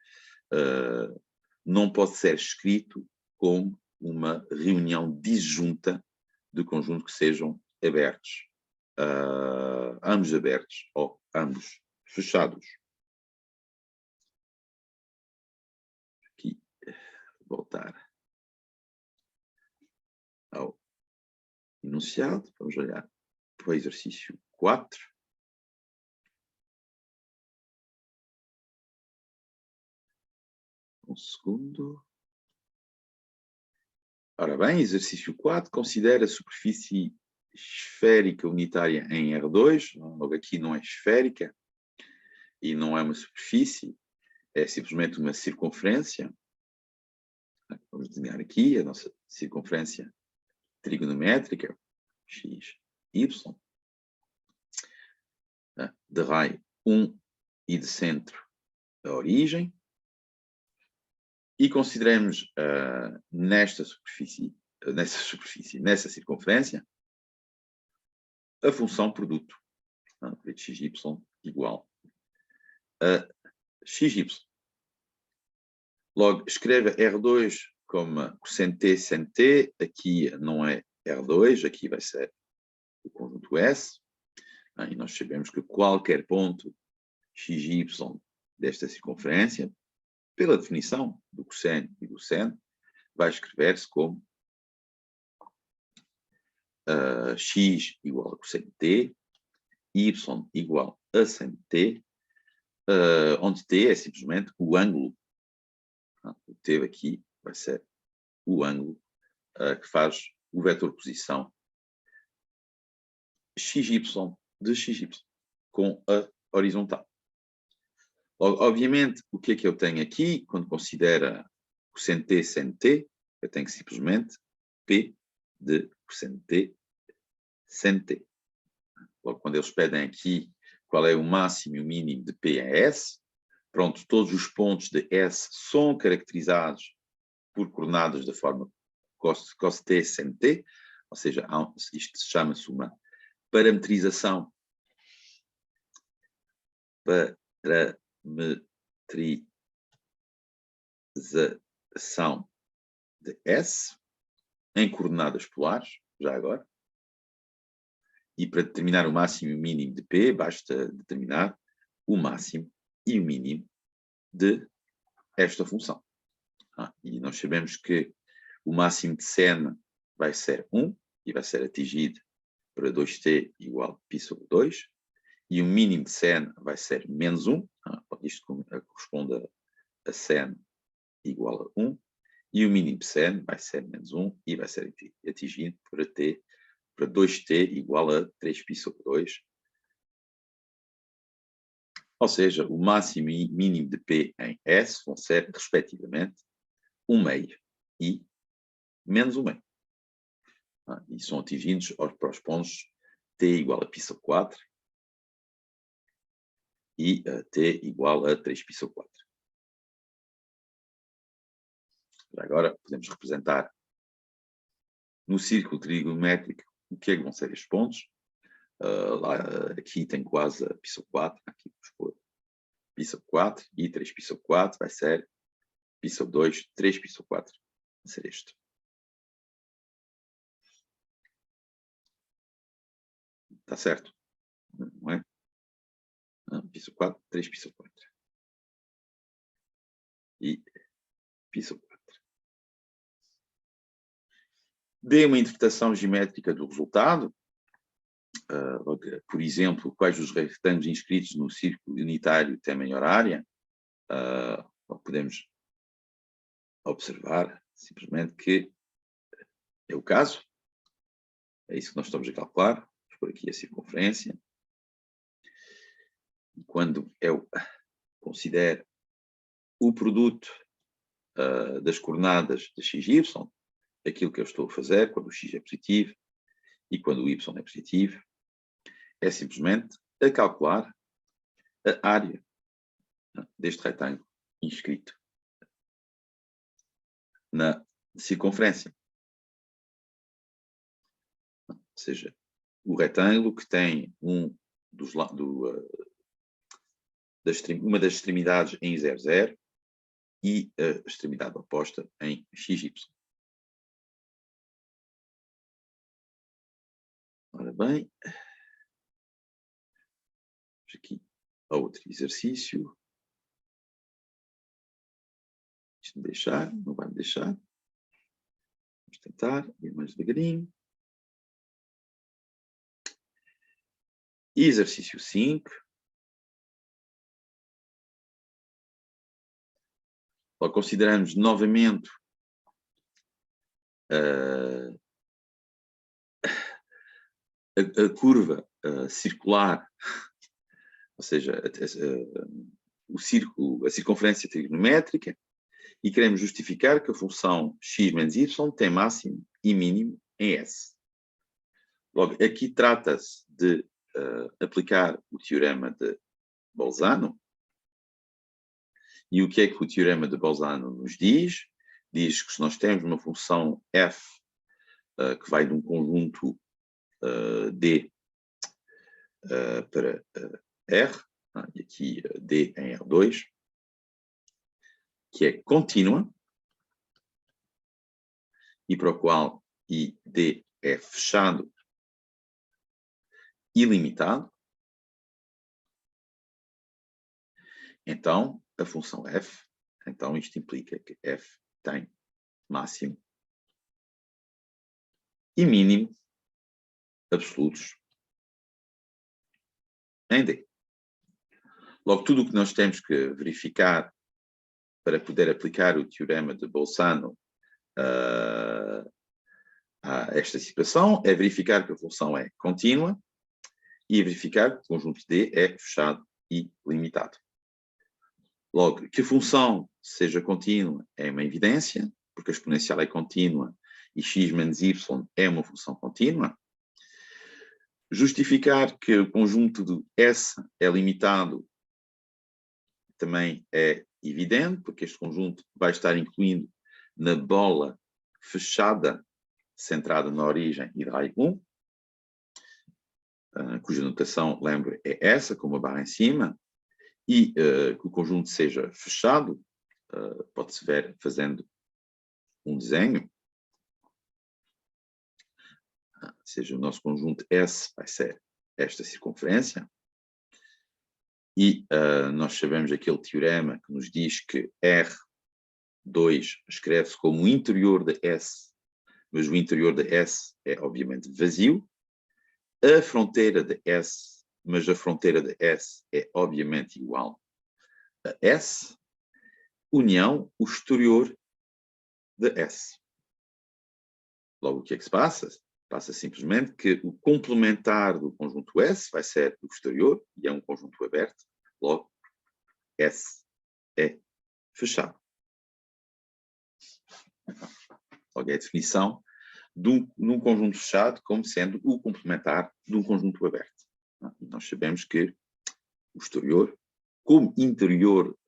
não pode ser escrito como uma reunião disjunta de conjuntos que sejam abertos. Ambos abertos ou ambos fechados. Aqui, voltar ao enunciado. Vamos olhar para o exercício 4. Um segundo. Ora bem, exercício 4. Considera a superfície esférica unitária em R2. Logo, aqui não é esférica e não é uma superfície, é simplesmente uma circunferência. Vamos desenhar aqui a nossa circunferência trigonométrica, x, y, de raio 1 e de centro a origem. E consideremos nessa circunferência, a função produto de xy igual a xy. Logo, escreva R2 como cosseno t seno t. Aqui não é R2, aqui vai ser o conjunto S. E nós sabemos que qualquer ponto xy desta circunferência, pela definição do cosseno e do seno, vai escrever-se como x igual a cosseno t, y igual a seno t, onde t é simplesmente o ângulo. O t aqui vai ser o ângulo que faz o vetor posição xy de xy com a horizontal. Obviamente, o que é que eu tenho aqui, quando considera cosseno t seno t, eu tenho simplesmente P de cosseno t seno t. Logo, quando eles pedem aqui qual é o máximo e o mínimo de P em S, pronto, todos os pontos de S são caracterizados por coordenadas da forma cos t seno t, ou seja, isto chama-se uma parametrização parametrização de S em coordenadas polares, já agora. E para determinar o máximo e o mínimo de P, basta determinar o máximo e o mínimo de esta função. E nós sabemos que o máximo de sen vai ser 1 e vai ser atingido para 2t igual a π sobre 2. E o mínimo de sen vai ser menos 1. Isto corresponde a sen igual a 1. E o mínimo de sen vai ser menos 1 e vai ser atingido para 2t igual a 3π sobre 2. Ou seja, o máximo e mínimo de P em S vão ser, respectivamente, 1/2 e menos 1/2. E são atingidos para os pontos t igual a π sobre 4 e t igual a 3π sobre 4. Agora podemos representar no círculo trigonométrico o que é que vão ser estes pontos. Aqui tem quase a π sobre 4, aqui vamos pôr π sobre 4 e 3π sobre 4 vai ser π sobre 2, 3π sobre 4 vai ser este. Está certo? Não é? π sobre 4, 3π sobre 4. E π sobre 4. Dê uma interpretação geométrica do resultado. Por exemplo, quais os retângulos inscritos no círculo unitário têm maior área. Podemos observar simplesmente que é o caso. É isso que nós estamos a calcular. Vamos pôr aqui a circunferência. E quando eu considero o produto das coordenadas de x e y, aquilo que eu estou a fazer, quando o x é positivo e quando o y é positivo, é simplesmente a calcular a área deste retângulo inscrito na circunferência. Ou seja, o retângulo que tem uma das extremidades em 0, 0 e a extremidade oposta em x, y. Ora bem, vamos aqui a outro exercício. Deixa-me deixar, não vai me deixar. Vamos tentar ir mais devagarinho. Exercício 5. Consideramos novamente a curva circular, ou seja, a circunferência trigonométrica, e queremos justificar que a função x menos y tem máximo e mínimo em S. Logo, aqui trata-se de aplicar o teorema de Bolzano. E o que é que o teorema de Bolzano nos diz? Diz que se nós temos uma função f que vai de um conjunto D para R, e aqui D em R2, que é contínua, e para o qual D é fechado e limitado, então a função f, então isto implica que f tem máximo e mínimo absolutos em D. Logo, tudo o que nós temos que verificar para poder aplicar o teorema de Bolzano a esta situação é verificar que a função é contínua e verificar que o conjunto D é fechado e limitado. Logo, que a função seja contínua é uma evidência, porque a exponencial é contínua e x menos y é uma função contínua. Justificar que o conjunto de S é limitado também é evidente, porque este conjunto vai estar incluindo na bola fechada centrada na origem e de raio 1, cuja notação, lembro, é essa, com uma barra em cima. e que o conjunto seja fechado, pode-se ver fazendo um desenho. Ou seja, o nosso conjunto S vai ser esta circunferência. E nós sabemos aquele teorema que nos diz que R2 escreve-se como o interior de S, mas o interior de S é obviamente vazio. A fronteira de S, mas a fronteira de S é obviamente igual a S, união o exterior de S. Logo, o que é que se passa? Passa simplesmente que o complementar do conjunto S vai ser o exterior, e é um conjunto aberto, logo, S é fechado. Logo, é a definição num conjunto fechado como sendo o complementar de um conjunto aberto. E nós sabemos que o exterior, como interior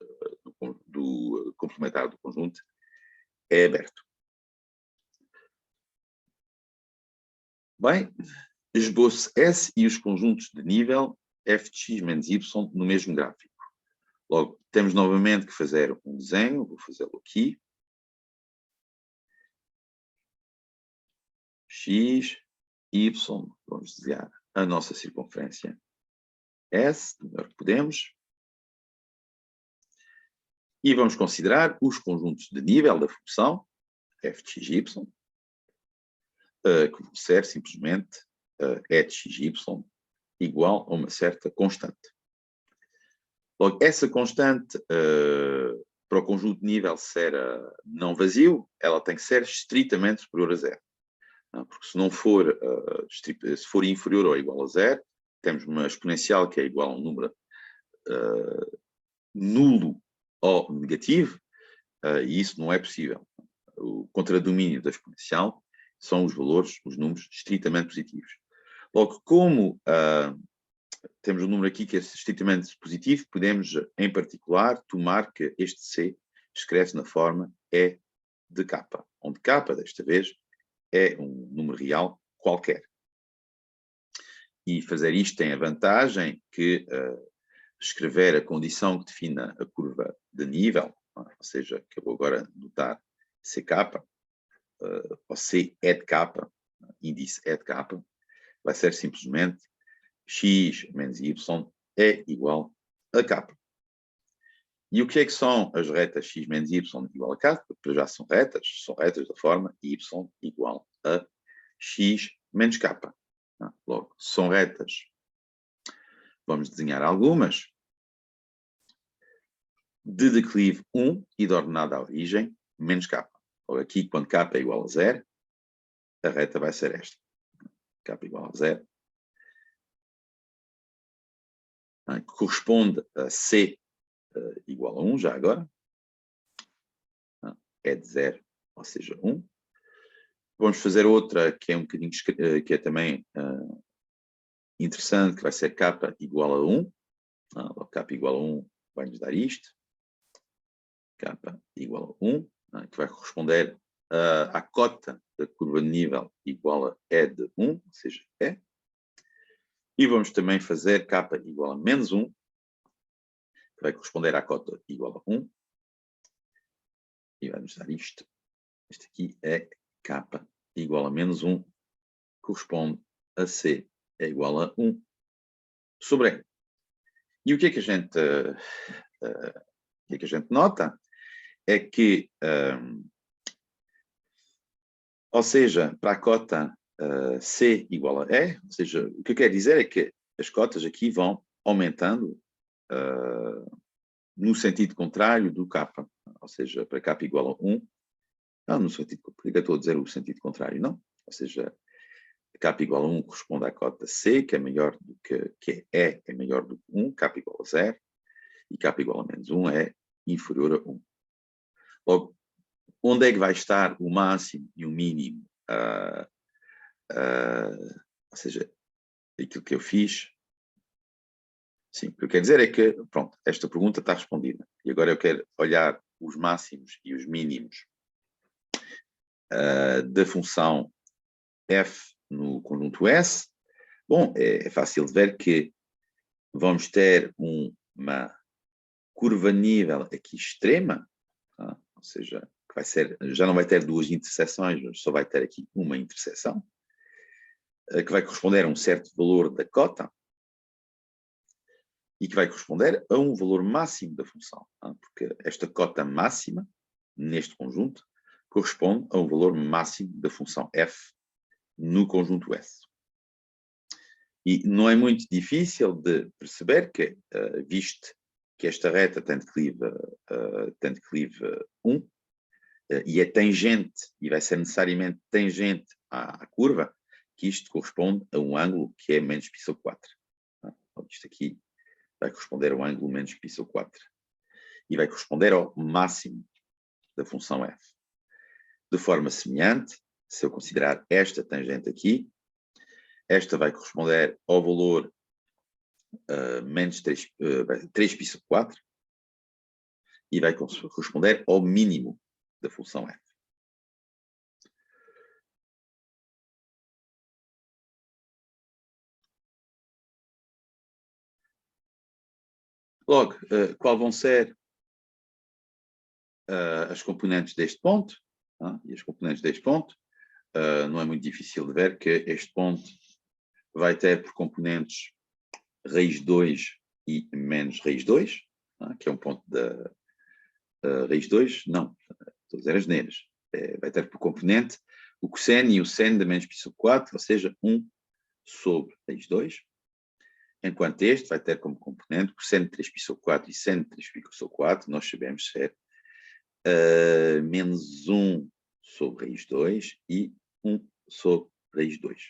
do complementar do conjunto, é aberto. Bem, esboço S e os conjuntos de nível f de x menos y no mesmo gráfico. Logo, temos novamente que fazer um desenho, vou fazê-lo aqui. X, y, vamos desenhar a nossa circunferência S, do melhor que podemos. E vamos considerar os conjuntos de nível da função f de x, y, que vão ser simplesmente e de x, y igual a uma certa constante. Logo, essa constante, para o conjunto de nível ser não vazio, ela tem que ser estritamente superior a zero. Porque se não for, se for inferior ou igual a zero, temos uma exponencial que é igual a um número nulo ou negativo, e isso não é possível. O contradomínio da exponencial são os valores, os números estritamente positivos. Logo, como temos um número aqui que é estritamente positivo, podemos, em particular, tomar que este C escreve-se na forma E de K, onde K, desta vez, é um número real qualquer. E fazer isto tem a vantagem que escrever a condição que define a curva de nível, ou seja, que eu vou agora notar CK, ou C é de K, índice é de K, vai ser simplesmente x menos y é igual a K. E o que é que são as retas x menos y igual a K? Porque já são retas da forma y igual a x menos K. Logo, são retas. Vamos desenhar algumas. De declive 1 e de ordenada à origem, menos K. Logo, aqui, quando K é igual a 0, a reta vai ser esta. K igual a 0. Que corresponde a C igual a 1, já agora. É de 0, ou seja, 1. Vamos fazer outra que é um bocadinho, que é também interessante, que vai ser K igual a 1. K igual a 1 vai nos dar isto. K igual a 1, que vai corresponder à cota da curva de nível igual a E de 1, ou seja, E. E vamos também fazer K igual a menos 1, que vai corresponder à cota igual a 1. E vai nos dar isto. Este aqui é K igual a menos 1, corresponde a C é igual a 1 sobre E. E o que é que a gente nota? É que, ou seja, para a cota C igual a E, ou seja, o que eu quero dizer é que as cotas aqui vão aumentando no sentido contrário do K, ou seja, para K igual a 1, não no sentido, porque eu estou a dizer o sentido contrário, não, ou seja, K igual a 1 corresponde à cota C, que é maior do que E é maior do que 1, K igual a 0, e K igual a menos 1 é inferior a 1. Logo, onde é que vai estar o máximo e o mínimo? Ou seja, aquilo que eu fiz. Sim, o que eu quero dizer é que, pronto, esta pergunta está respondida. E agora eu quero olhar os máximos e os mínimos da função f no conjunto S. Bom, é fácil de ver que vamos ter uma curva nível aqui extrema, tá? Ou seja, que vai ser, já não vai ter duas interseções, mas só vai ter aqui uma interseção, que vai corresponder a um certo valor da cota e que vai corresponder a um valor máximo da função, tá? Porque esta cota máxima, neste conjunto, corresponde a um valor máximo da função f no conjunto S. E não é muito difícil de perceber que, visto que esta reta tem declive 1, e é tangente, e vai ser necessariamente tangente à curva, que isto corresponde a um ângulo que é menos π sobre 4. Então, isto aqui vai corresponder a um ângulo menos π sobre 4. E vai corresponder ao máximo da função f. De forma semelhante, se eu considerar esta tangente aqui, esta vai corresponder ao valor menos 3π sobre 4 e vai corresponder ao mínimo da função f. Logo, qual vão ser as componentes deste ponto? E as componentes deste ponto, não é muito difícil de ver que este ponto vai ter por componentes raiz 2 e menos raiz 2, que é um ponto da raiz 2, não, estou a dizer as neiras. Vai ter por componente o cosseno e o seno de menos π sobre 4, ou seja, 1 sobre raiz 2, enquanto este vai ter como componente o cosseno de 3π sobre 4 e seno de 3π sobre 4, nós sabemos ser menos 1 sobre raiz 2 e 1 sobre raiz 2.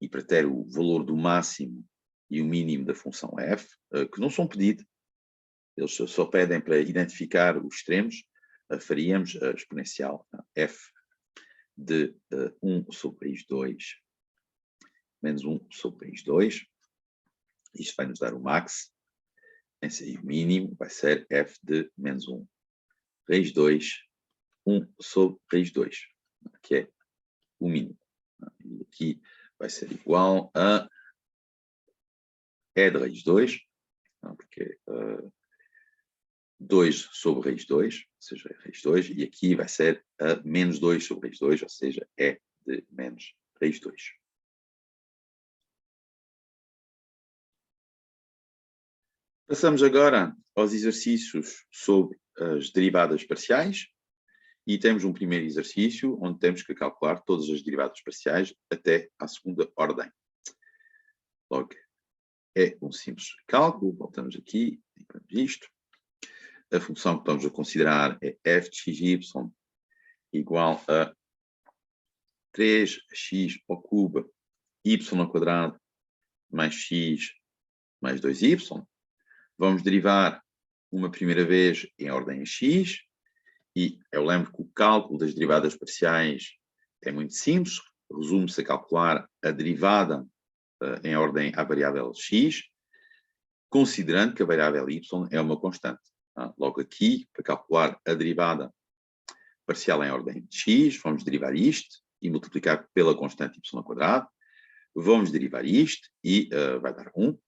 E para ter o valor do máximo e o mínimo da função f, que não são pedidos, eles só pedem para identificar os extremos, faríamos a exponencial f de 1 sobre raiz 2 menos 1 sobre raiz 2. Isto vai nos dar o max. E o mínimo vai ser f de menos 1 raiz 2, 1 sobre raiz 2, que é o mínimo. E aqui vai ser igual a e de raiz 2, porque 2 sobre raiz 2, ou seja, raiz 2, e aqui vai ser a menos 2 sobre raiz 2, ou seja, e de menos raiz 2. Passamos agora aos exercícios sobre as derivadas parciais. E temos um primeiro exercício onde temos que calcular todas as derivadas parciais até à segunda ordem. Logo, é um simples cálculo. Voltamos aqui e vemos isto. A função que estamos a considerar é f de xy igual a 3x ao cubo y ao quadrado mais x mais 2y. Vamos derivar uma primeira vez em ordem x. E eu lembro que o cálculo das derivadas parciais é muito simples, resume-se a calcular a derivada em ordem à variável x, considerando que a variável y é uma constante. Logo aqui, para calcular a derivada parcial em ordem de x, vamos derivar isto e multiplicar pela constante y ao quadrado. Vamos derivar isto e vai dar 1.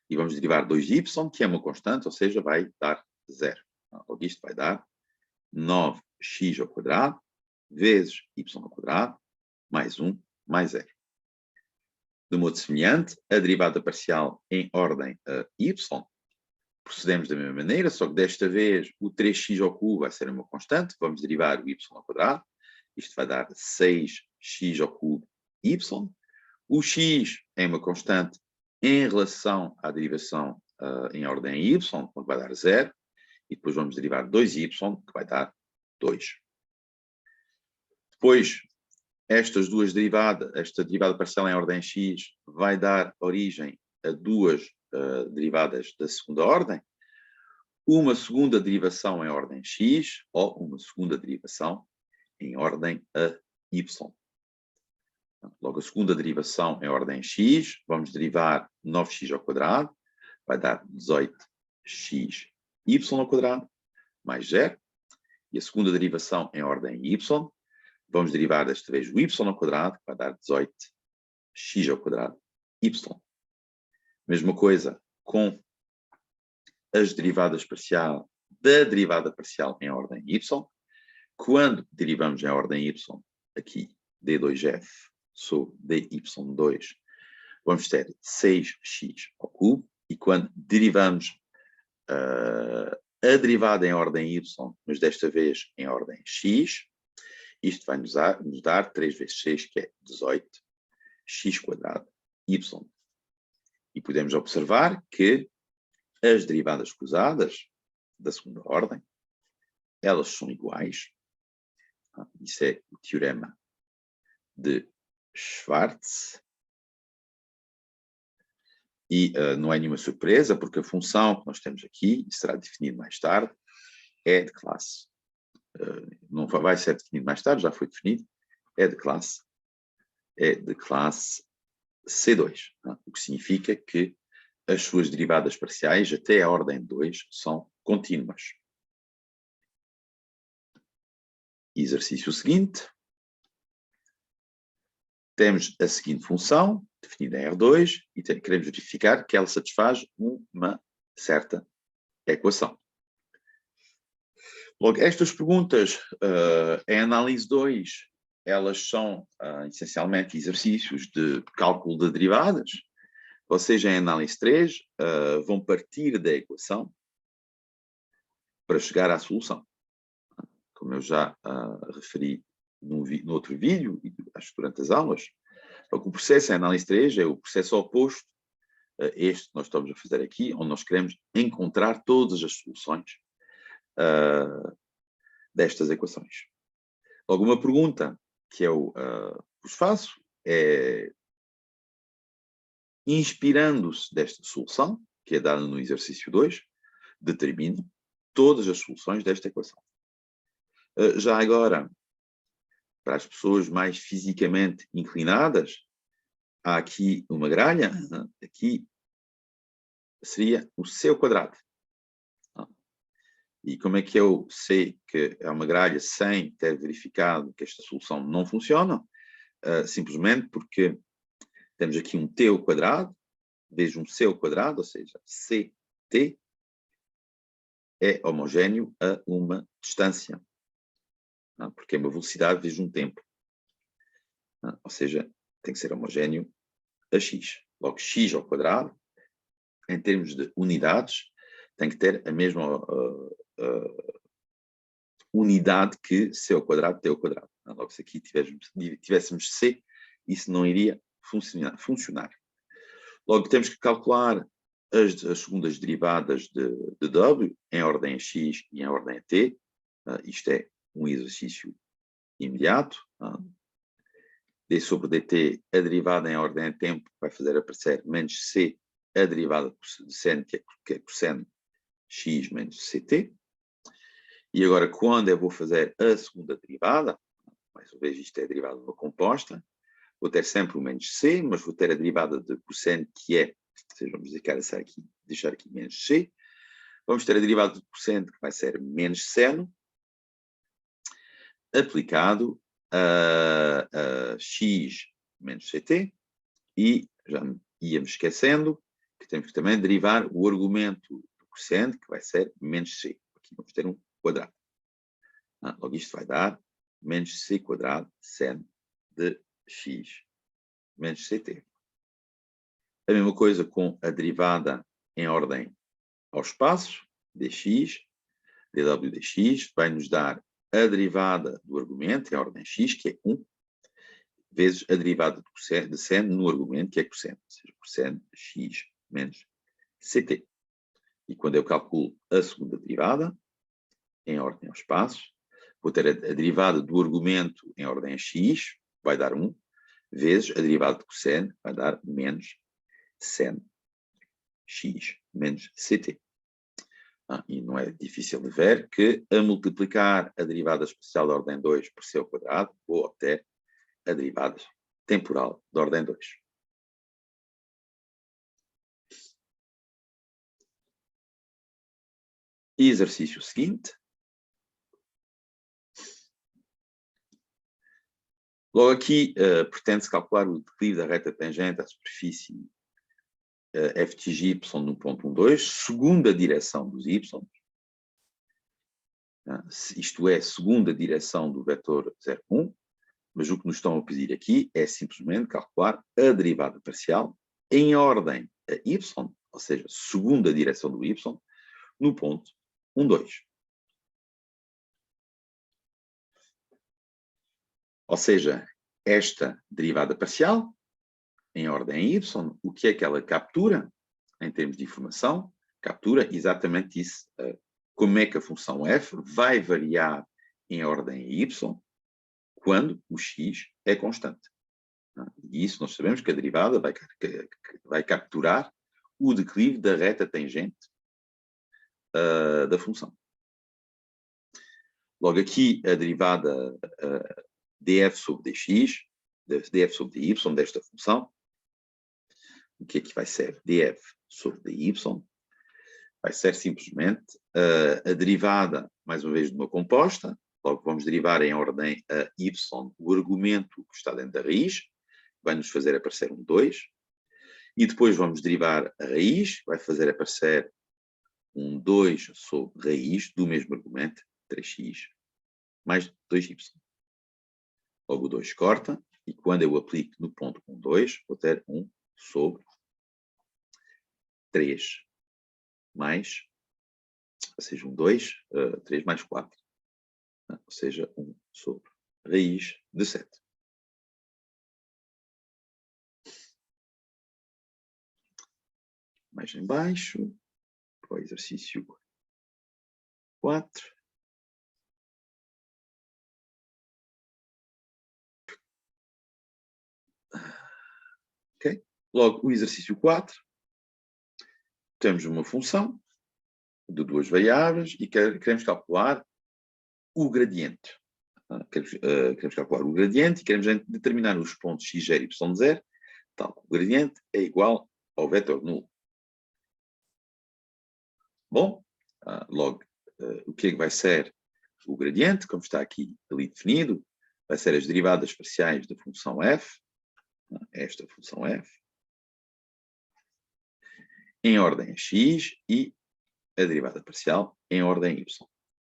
E vamos derivar 2y, que é uma constante, ou seja, vai dar 0. Logo isto vai dar 9x ao quadrado vezes y ao quadrado mais 1 mais 0. De modo semelhante, a derivada parcial em ordem a y, procedemos da mesma maneira, só que desta vez o 3x ao cubo vai ser uma constante, vamos derivar o y ao quadrado, isto vai dar 6x ao cubo y. O x é uma constante em relação à derivação em ordem a y, que vai dar 0. E depois vamos derivar 2y, que vai dar 2. Depois, esta derivada parcial em ordem x vai dar origem a duas derivadas da segunda ordem. Uma segunda derivação em ordem x ou uma segunda derivação em ordem a y. Logo, a segunda derivação em ordem x, vamos derivar 9x ao quadrado, vai dar 18x y ao quadrado mais 0. E a segunda derivação em ordem y, vamos derivar desta vez o y ao quadrado, que vai dar 18x ao quadrado y. Mesma coisa com as derivadas parcial da derivada parcial em ordem y. Quando derivamos em ordem y, aqui d2f sobre dy2, vamos ter 6x ao cubo. E quando derivamos a derivada em ordem y, mas desta vez em ordem x, isto vai nos dar 3 vezes 6, que é 18, x quadrado, y. E podemos observar que as derivadas cruzadas da segunda ordem, elas são iguais. Isso é o teorema de Schwarz. E não é nenhuma surpresa, porque a função que nós temos aqui, e será definido mais tarde, é de classe. Não vai ser definido mais tarde, já foi definido, é de classe C2. O que significa que as suas derivadas parciais, até a ordem 2, são contínuas. Exercício seguinte. Temos a seguinte função, definida em R2, e queremos verificar que ela satisfaz uma certa equação. Logo, estas perguntas em análise 2, elas são essencialmente exercícios de cálculo de derivadas. Ou seja, em análise 3, vão partir da equação para chegar à solução. Como eu já referi no outro vídeo, e acho que durante as aulas, o processo em análise 3 é o processo oposto a este que nós estamos a fazer aqui, onde nós queremos encontrar todas as soluções destas equações. Logo, uma pergunta que eu vos faço é, inspirando-se desta solução, que é dada no exercício 2, determine todas as soluções desta equação. Já agora, para as pessoas mais fisicamente inclinadas, há aqui uma gralha, aqui seria o C ao quadrado. E como é que eu sei que é uma gralha sem ter verificado que esta solução não funciona? Simplesmente porque temos aqui um t ao quadrado, vezes um c ao quadrado, ou seja, ct é homogéneo a uma distância, porque é uma velocidade vezes um tempo. Ou seja, tem que ser homogéneo a x. Logo, x ao quadrado, em termos de unidades, tem que ter a mesma unidade que c ao quadrado, t ao quadrado. Logo, se aqui tivéssemos c, isso não iria funcionar. Logo, temos que calcular as segundas derivadas de w em ordem a x e em ordem a t. Isto é um exercício imediato. D sobre dt, a derivada em ordem a tempo, vai fazer aparecer menos c, a derivada de seno, que é cosseno x menos ct. E agora, quando eu vou fazer a segunda derivada, mais uma vez isto é a derivada de uma composta, vou ter sempre o menos c, mas vou ter a derivada de cosseno, que é, ou seja, vamos deixar aqui menos c. Vamos ter a derivada de cosseno, que vai ser menos seno, aplicado a x menos ct, e já íamos esquecendo que temos que também derivar o argumento do cosseno, que vai ser menos c. Aqui vamos ter um quadrado. Logo, isto vai dar menos c quadrado seno de x menos ct. A mesma coisa com a derivada em ordem ao espaço, dx, dw dx, vai nos dar a derivada do argumento em ordem x, que é 1, vezes a derivada de seno no argumento, que é cosseno, ou seja, cosseno x menos ct. E quando eu calculo a segunda derivada, em ordem ao espaço, vou ter a derivada do argumento em ordem a x, vai dar 1, vezes a derivada de cosseno, vai dar menos seno x menos ct. E não é difícil de ver que, a multiplicar a derivada espacial de ordem 2 por c ao quadrado, vou obter a derivada temporal de ordem 2. Exercício seguinte. Logo aqui, pretende-se calcular o declive da reta tangente à superfície f de y no ponto 1, 2, segunda direção dos y, isto é, segunda direção do vetor 0, 1, mas o que nos estão a pedir aqui é simplesmente calcular a derivada parcial em ordem a y, ou seja, segunda direção do y, no ponto 1, 2. Ou seja, esta derivada parcial, em ordem y, o que é que ela captura, em termos de informação? Captura exatamente isso. Como é que a função f vai variar em ordem y quando o x é constante. E isso nós sabemos que a derivada vai capturar o declive da reta tangente da função. Logo aqui, a derivada df sobre dx, df sobre dy desta função, o que é que vai ser? Df sobre dy vai ser simplesmente a derivada, mais uma vez, de uma composta. Logo, vamos derivar em ordem a y o argumento que está dentro da raiz, vai nos fazer aparecer um 2. E depois vamos derivar a raiz, vai fazer aparecer um 2 sobre raiz do mesmo argumento, 3x, mais 2y. Logo o 2 corta, e quando eu aplico no ponto 1, 2, vou ter 1 sobre 3 mais, ou seja, um 2, 3 mais 4. Ou seja, 1 sobre raiz de 7. Mais em baixo, para o exercício 4. Ok? Logo, o exercício 4. Temos uma função de duas variáveis e queremos calcular o gradiente. Queremos calcular o gradiente e queremos determinar os pontos x0 e y0, tal que o gradiente é igual ao vetor nulo. Bom, logo, o que é que vai ser o gradiente? Como está aqui ali definido, vai ser as derivadas parciais da função f, esta função f, em ordem a x e a derivada parcial em ordem a y.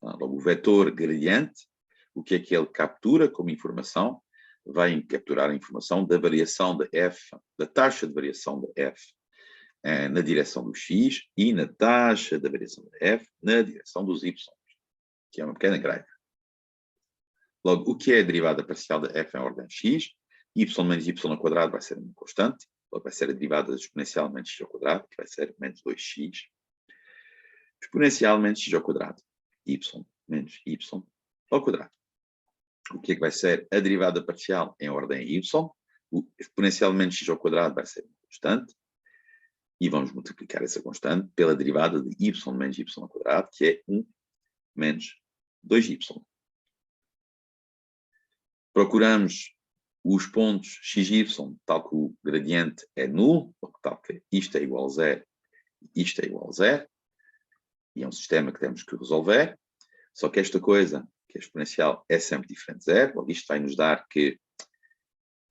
Logo, o vetor gradiente, o que é que ele captura como informação? Vai capturar a informação da variação de f, da taxa de variação de f na direção do x e na taxa da variação de f na direção dos y, que é uma pequena grelha. Logo, o que é a derivada parcial de f em ordem a x? Y menos y ao quadrado vai ser uma constante, logo vai ser a derivada exponencial menos x ao quadrado, que vai ser menos 2x, exponencial menos x ao quadrado, y menos y ao quadrado. O que é que vai ser a derivada parcial em ordem a y? O exponencial menos x ao quadrado vai ser uma constante, e vamos multiplicar essa constante pela derivada de y menos y ao quadrado, que é 1 menos 2y. Procuramos os pontos x e y, tal que o gradiente é nulo, tal que isto é igual a 0 e isto é igual a 0, e é um sistema que temos que resolver, só que esta coisa, que é exponencial, é sempre diferente de 0, logo isto vai nos dar que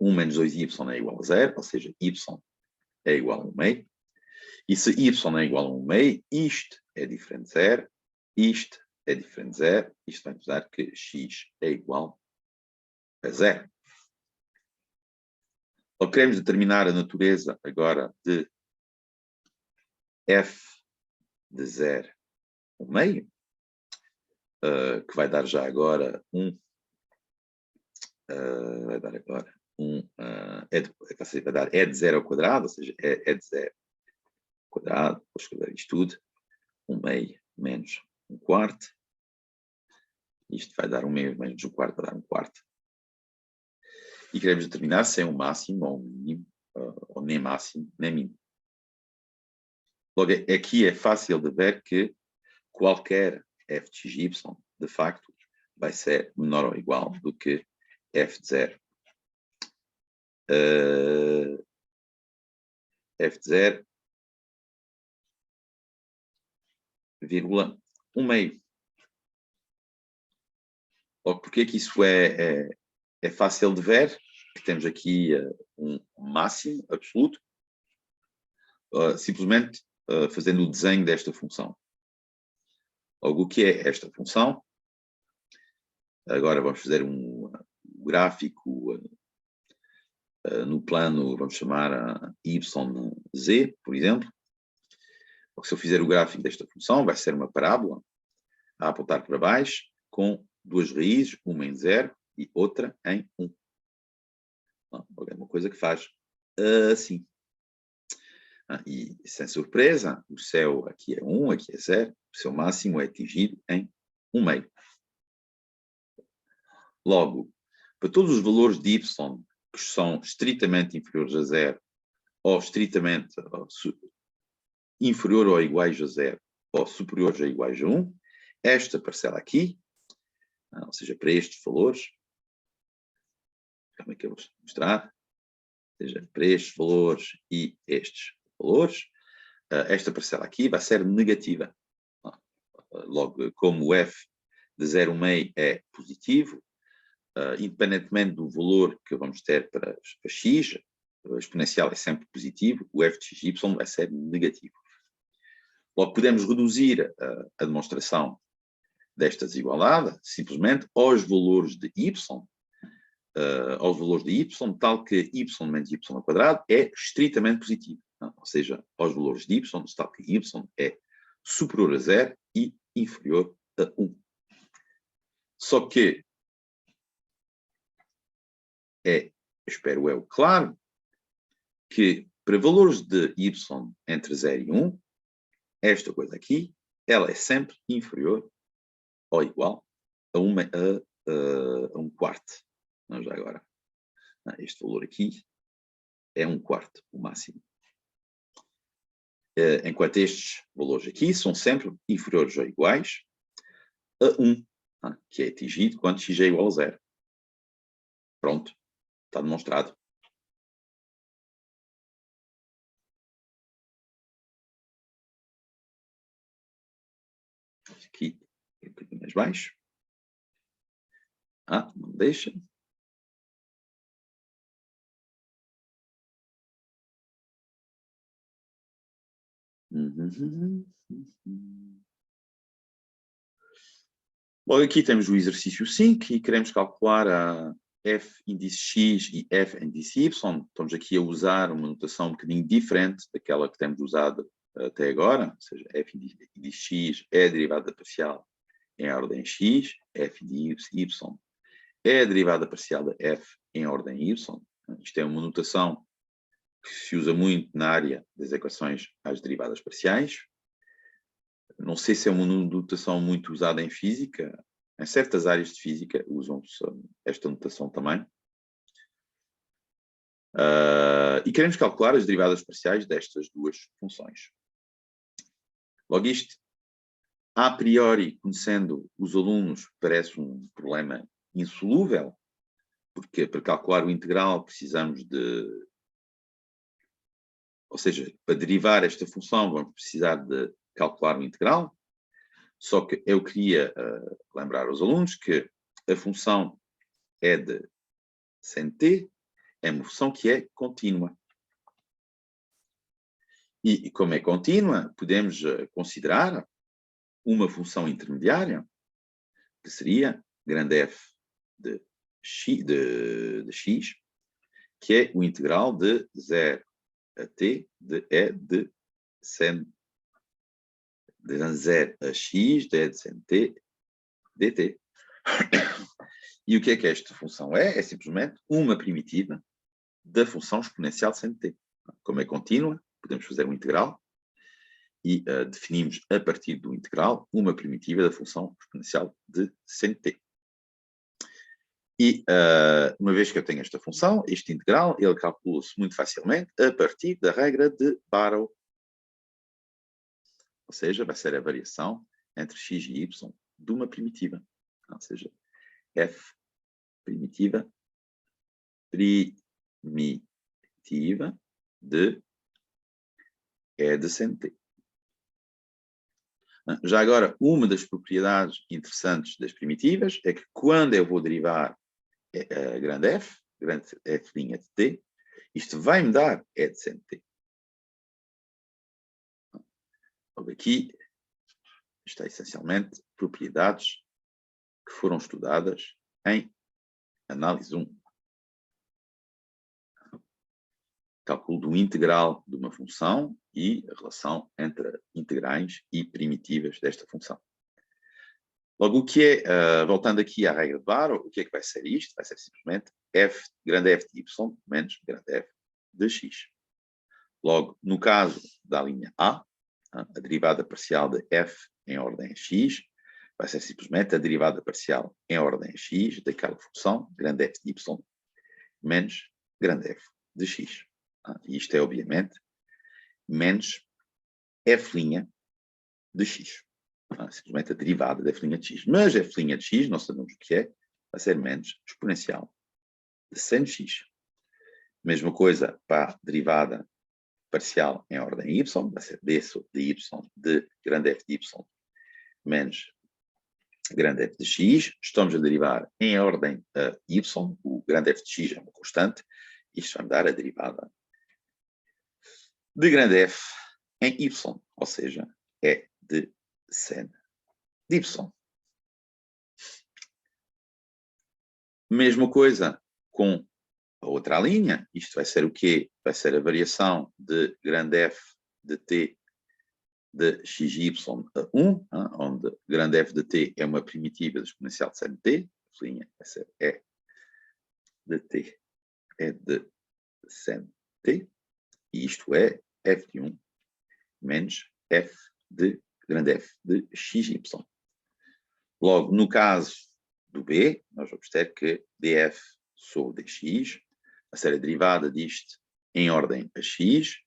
1 menos 2y é igual a 0, ou seja, y é igual a 1 meio, e se y é igual a 1 meio, isto é diferente de 0, isto é diferente de 0, isto vai nos dar que x é igual a 0. Ou queremos determinar a natureza agora de f de 0, 1 meio, que vai dar já agora vai dar agora vai dar e de 0 ao quadrado, ou seja, e de 0 ao quadrado, vou escrever isto tudo, 1 meio menos 1 quarto, isto vai dar 1 meio menos 1 quarto, vai dar 1 quarto. E queremos determinar se é um máximo ou um mínimo, ou nem máximo, nem mínimo. Logo, aqui é fácil de ver que qualquer f de x, y, de facto, vai ser menor ou igual do que f de 0. F de 0, vírgula 1 meio. Logo, porque é que isso é fácil de ver? Que temos aqui um máximo absoluto. simplesmente fazendo o desenho desta função. Logo, o que é esta função? Agora vamos fazer um gráfico no plano, vamos chamar YZ, por exemplo. Se eu fizer o gráfico desta função, vai ser uma parábola a apontar para baixo, com duas raízes, uma em 0 e outra em 1. É uma coisa que faz assim. E, sem surpresa, o céu aqui é 1, aqui é 0, o seu máximo é atingido em 1/2. Logo, para todos os valores de y que são estritamente inferiores a 0, ou estritamente inferior ou iguais a 0, ou superiores ou iguais a 1, esta parcela aqui, ou seja, para estes valores, como é que eu vou mostrar? Ou seja, para estes valores e estes valores, esta parcela aqui vai ser negativa. Logo, como o f de 0,5 é positivo, independentemente do valor que vamos ter para x, o exponencial é sempre positivo, o f de xy vai ser negativo. Logo, podemos reduzir a demonstração desta desigualdade simplesmente aos valores de y, tal que y menos y ao quadrado é estritamente positivo. Ou seja, aos valores de y, tal que y é superior a 0 e inferior a 1. Só que espero eu, claro, que para valores de y entre 0 e 1, esta coisa aqui, ela é sempre inferior ou igual a 1/4. Vamos já agora. Este valor aqui é 1/4, o máximo. Enquanto estes valores aqui são sempre inferiores ou iguais a 1, que é atingido quando x é igual a 0. Pronto, está demonstrado. Aqui é um pouquinho mais baixo. Não deixa. Bom, aqui temos o exercício 5 e queremos calcular a f índice x e f índice y. Estamos aqui a usar uma notação um bocadinho diferente daquela que temos usado até agora, ou seja, f índice x é a derivada parcial em ordem x, f de y é a derivada parcial da f em ordem y. Isto é uma notação que se usa muito na área das equações às derivadas parciais. Não sei se é uma notação muito usada em física. Em certas áreas de física usam-se esta notação também. E queremos calcular as derivadas parciais destas duas funções. Logo, isto, a priori, conhecendo os alunos, parece um problema insolúvel, porque para calcular o integral precisamos de... Ou seja, para derivar esta função vamos precisar de calcular o integral. Só que eu queria lembrar aos alunos que a função é de sem t, é uma função que é contínua. E como é contínua, podemos considerar uma função intermediária, que seria grande f de x, que é o integral de 0 a t de e de sen de 0 a x de e de sen t dt. E o que é esta função? É simplesmente uma primitiva da função exponencial de sen t. Como é contínua, podemos fazer um integral e definimos a partir do integral uma primitiva da função exponencial de sen t. E uma vez que eu tenho esta função, este integral, ele calcula-se muito facilmente a partir da regra de Barrow. Ou seja, vai ser a variação entre x e y de uma primitiva. Ou seja, f primitiva de e de sen t. Já agora, uma das propriedades interessantes das primitivas é que quando eu vou derivar a grande f de t, isto vai me dar e de sen t. Logo aqui está essencialmente propriedades que foram estudadas em análise 1. Cálculo do integral de uma função e a relação entre integrais e primitivas desta função. Logo, o que é, voltando aqui à regra de Barrow, o que é que vai ser isto? Vai ser simplesmente f, grande f de y menos grande f de x. Logo, no caso da linha A, a derivada parcial de f em ordem a x vai ser simplesmente a derivada parcial em ordem a x daquela função, grande f de y menos grande f de x. Isto é, obviamente, menos f' de x. Simplesmente a derivada da f' de x. Mas f' de x, não sabemos o que é, vai ser menos exponencial de seno x. Mesma coisa para a derivada parcial em ordem y, vai ser d de y de grande f de y menos grande f de x. Estamos a derivar em ordem a y, o grande f de x é uma constante, isto vai me dar a derivada de grande f em y, ou seja, é de sen de y. Mesma coisa com a outra linha, isto vai ser o quê? Vai ser a variação de grande f de t de xy a 1, onde grande f de t é uma primitiva do exponencial de sen de t, a linha vai ser e de t é de sen t, e isto é f de 1 menos f de grande f de xy. Logo, no caso do B, nós vamos ter que df sobre dx vai ser a derivada disto em ordem a x.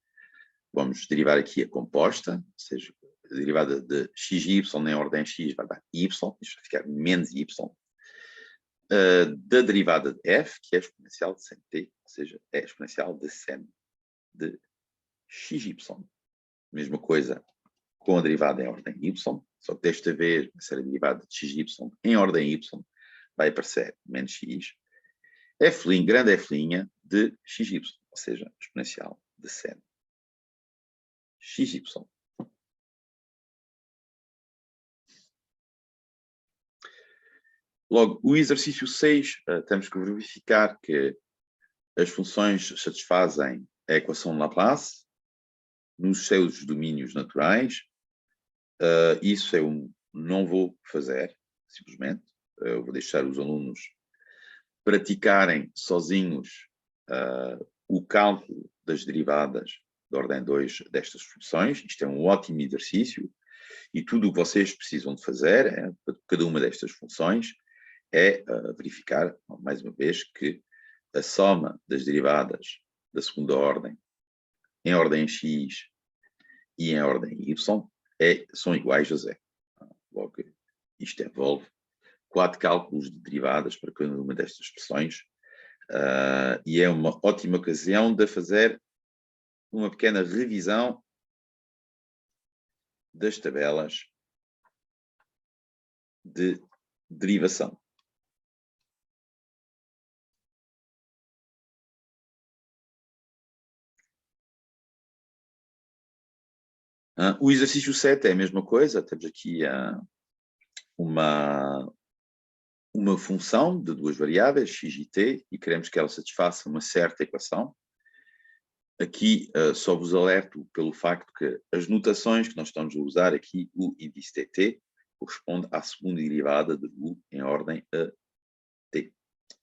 Vamos derivar aqui a composta, ou seja, a derivada de xy em ordem a x vai dar y, isto vai ficar menos y. Da derivada de f, que é exponencial de sen t, ou seja, é exponencial de sen de xy. Mesma coisa com a derivada em ordem y, só que desta vez vai ser a derivada de xy em ordem y, vai aparecer menos x, f', grande f' de xy, ou seja, exponencial de sen xy. Logo, o exercício 6, temos que verificar que as funções satisfazem a equação de Laplace nos seus domínios naturais. Isso eu não vou fazer, simplesmente. Eu vou deixar os alunos praticarem sozinhos o cálculo das derivadas de ordem 2 destas funções. Isto é um ótimo exercício e tudo o que vocês precisam de fazer para cada uma destas funções é verificar, mais uma vez, que a soma das derivadas da segunda ordem em ordem x e em ordem y são iguais a zero. Logo, isto envolve 4 cálculos de derivadas para cada uma destas expressões e é uma ótima ocasião de fazer uma pequena revisão das tabelas de derivação. O exercício 7 é a mesma coisa, temos aqui uma função de duas variáveis, x e t, e queremos que ela satisfaça uma certa equação. Aqui só vos alerto pelo facto que as notações que nós estamos a usar aqui, u índice tt, corresponde à segunda derivada de u em ordem a t.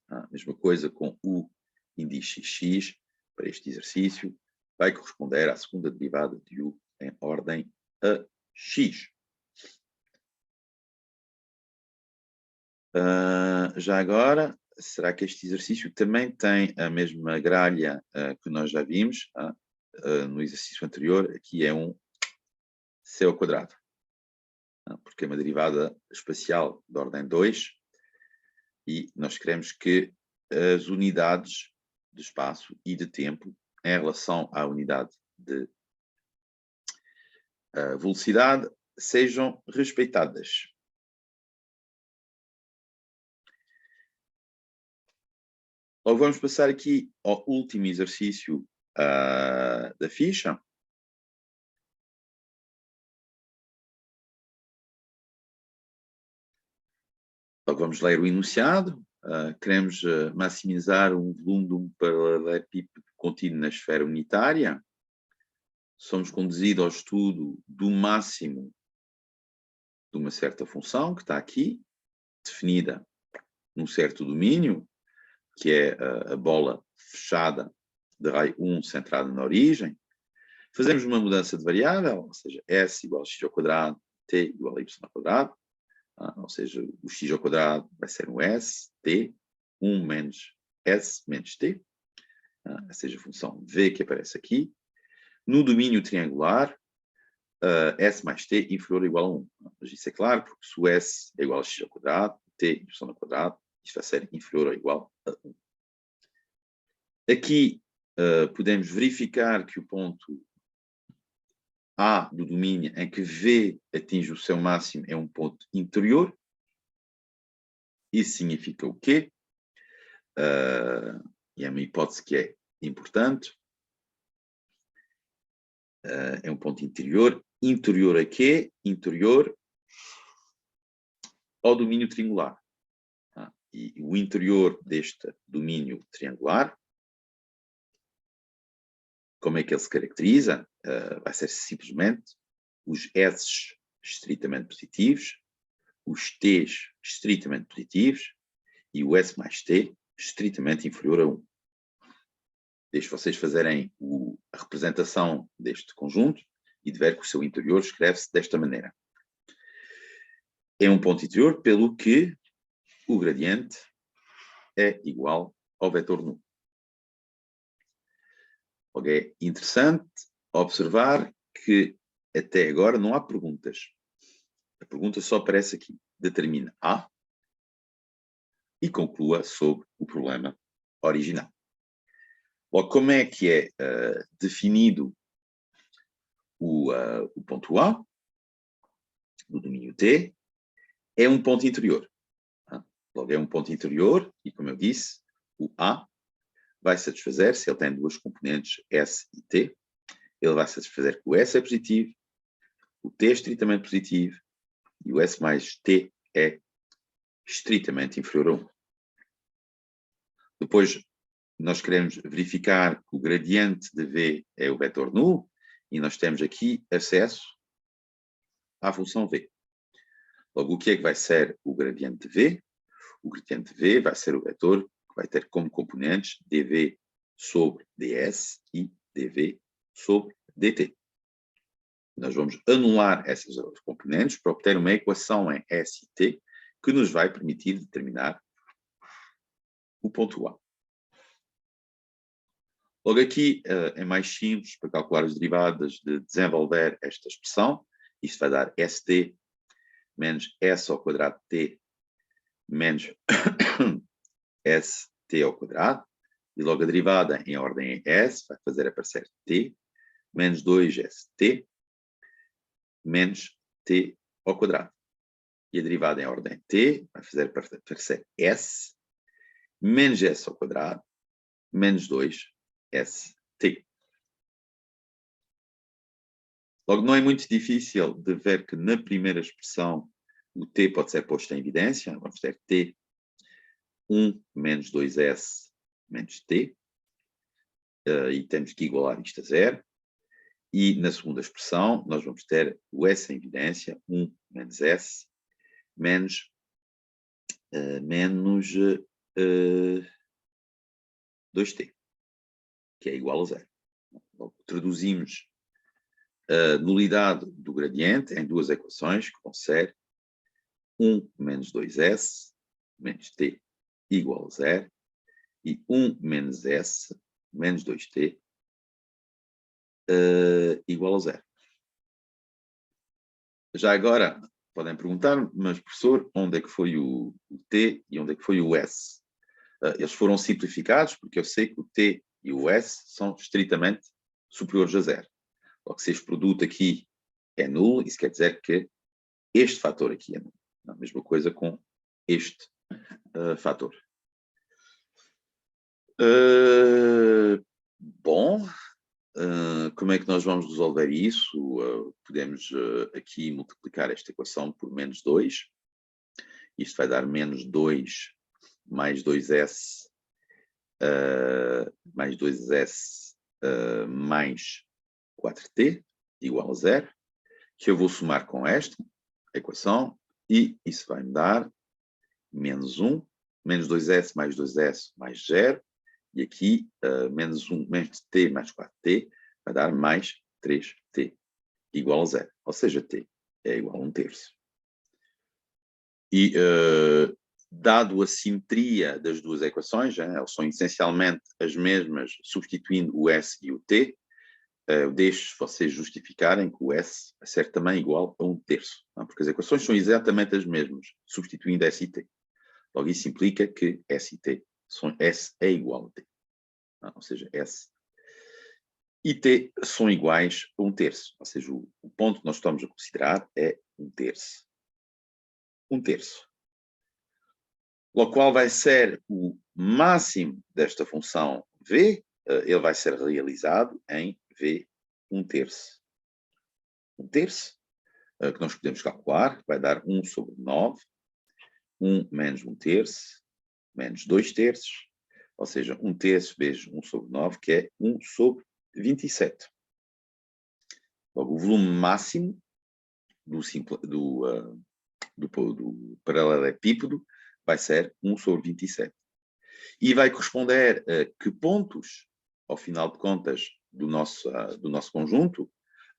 A mesma coisa com u índice xx, para este exercício, vai corresponder à segunda derivada de u em ordem a x. Já agora, será que este exercício também tem a mesma gralha que nós já vimos no exercício anterior? Aqui é um c ao quadrado, porque é uma derivada espacial de ordem 2 e nós queremos que as unidades de espaço e de tempo em relação à unidade de velocidade sejam respeitadas. Logo, vamos passar aqui ao último exercício da ficha. Logo, vamos ler o enunciado. Queremos maximizar um volume de um paralelepípedo contínuo na esfera unitária. Somos conduzidos ao estudo do máximo de uma certa função, que está aqui, definida num certo domínio, que é a bola fechada de raio 1 centrada na origem. Fazemos uma mudança de variável, ou seja, s igual a x ao quadrado, t igual a y ao quadrado. Ou seja, o x ao quadrado vai ser um s, t, 1 menos s menos t. Ou seja, a função v que aparece aqui. No domínio triangular, s mais t inferior ou igual a 1. Mas isso é claro, porque se o s é igual a x ao quadrado, t y ao quadrado, isto vai ser inferior ou igual a 1. Aqui podemos verificar que o ponto A do domínio em que V atinge o seu máximo é um ponto interior. Isso significa o quê? E é uma hipótese que é importante. É um ponto interior. Interior a quê? Interior ao domínio triangular. E o interior deste domínio triangular, como é que ele se caracteriza? Vai ser simplesmente os S estritamente positivos, os T's estritamente positivos e o S mais T estritamente inferior a 1. Deixo vocês fazerem a representação deste conjunto e de ver que o seu interior escreve-se desta maneira. É um ponto interior pelo que o gradiente é igual ao vetor nu. É interessante observar que até agora não há perguntas. A pergunta só aparece aqui. Determina A e conclua sobre o problema original. Logo, como é que é definido o ponto A, do domínio T? É um ponto interior. Logo, é um ponto interior e, como eu disse, o A vai satisfazer, se ele tem duas componentes, S e T, ele vai satisfazer que o S é positivo, o T é estritamente positivo e o S mais T é estritamente inferior a 1. Depois, nós queremos verificar que o gradiente de V é o vetor nulo e nós temos aqui acesso à função V. Logo, o que é que vai ser o gradiente de V? O gradiente de V vai ser o vetor que vai ter como componentes dV sobre ds e dV sobre dt. Nós vamos anular essas duas componentes para obter uma equação em S e T que nos vai permitir determinar o ponto A. Logo aqui é mais simples para calcular as derivadas de desenvolver esta expressão. Isto vai dar st menos s ao quadrado t menos st ao quadrado. E logo a derivada em ordem s vai fazer aparecer t menos 2st menos t ao quadrado. E a derivada em ordem t vai fazer aparecer s menos s ao quadrado menos 2st. Logo, não é muito difícil de ver que na primeira expressão o t pode ser posto em evidência. Vamos ter t 1 menos 2s menos t. E temos que igualar isto a zero. E na segunda expressão nós vamos ter o s em evidência, 1 menos s menos 2t, que é igual a zero. Logo, traduzimos a nulidade do gradiente em duas equações que vão ser 1 menos 2s menos t igual a zero e 1 menos s menos 2t igual a zero. Já agora, podem perguntar, mas professor, onde é que foi o t e onde é que foi o s? Eles foram simplificados porque eu sei que o t e o s são estritamente superiores a zero. Logo, se este produto aqui é nulo, isso quer dizer que este fator aqui é nulo. A mesma coisa com este fator. Bom, como é que nós vamos resolver isso? Podemos aqui multiplicar esta equação por menos 2 Isto vai dar menos 2 mais 2S mais 2S mais 4T igual a 0, que eu vou somar com esta equação, e isso vai me dar menos 1, menos 2S mais 2S mais 0, e aqui menos 1 menos T mais 4T vai dar mais 3T igual a 0, ou seja, T é igual a 1/3. E, dado a simetria das duas equações, elas são essencialmente as mesmas, substituindo o S e o T, eu deixo vocês justificarem que o S vai ser também igual a 1/3, porque as equações são exatamente as mesmas, substituindo S e T. Logo, isso implica que S e T, S é igual a T. Ou seja, S e T são iguais a 1/3. Ou seja, o ponto que nós estamos a considerar é 1/3. 1/3. O qual vai ser o máximo desta função V, ele vai ser realizado em V 1/3. 1/3, que nós podemos calcular, vai dar 1 sobre 9, 1 menos 1/3, menos 2/3, ou seja, 1/3 vezes 1 sobre 9, que é 1 sobre 27. Logo, o volume máximo do paralelepípedo vai ser 1 sobre 27. E vai corresponder a que pontos, ao final de contas, do nosso conjunto?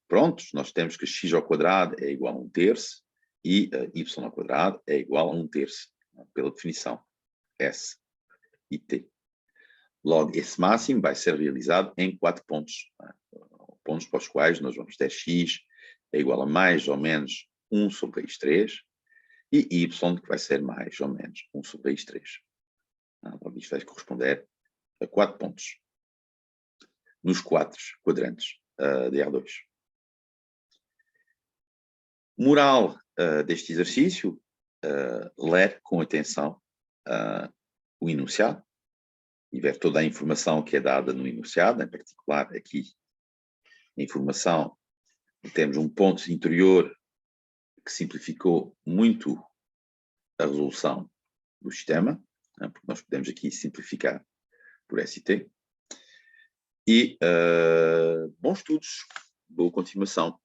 Prontos, nós temos que x ao quadrado é igual a 1/3 e y ao quadrado é igual a 1/3, pela definição, S e T. Logo, esse máximo vai ser realizado em 4 pontos. Pontos para os quais nós vamos ter x é igual a mais ou menos 1 sobre raiz 3 e y que vai ser mais ou menos 1 sobre raiz 3. Logo, isto vai corresponder a 4 pontos nos 4 quadrantes de R2. Moral deste exercício, ler com atenção o enunciado e ver toda a informação que é dada no enunciado, em particular aqui a informação, temos um ponto interior que simplificou muito a resolução do sistema, porque nós podemos aqui simplificar por S e T. E bons estudos, boa continuação.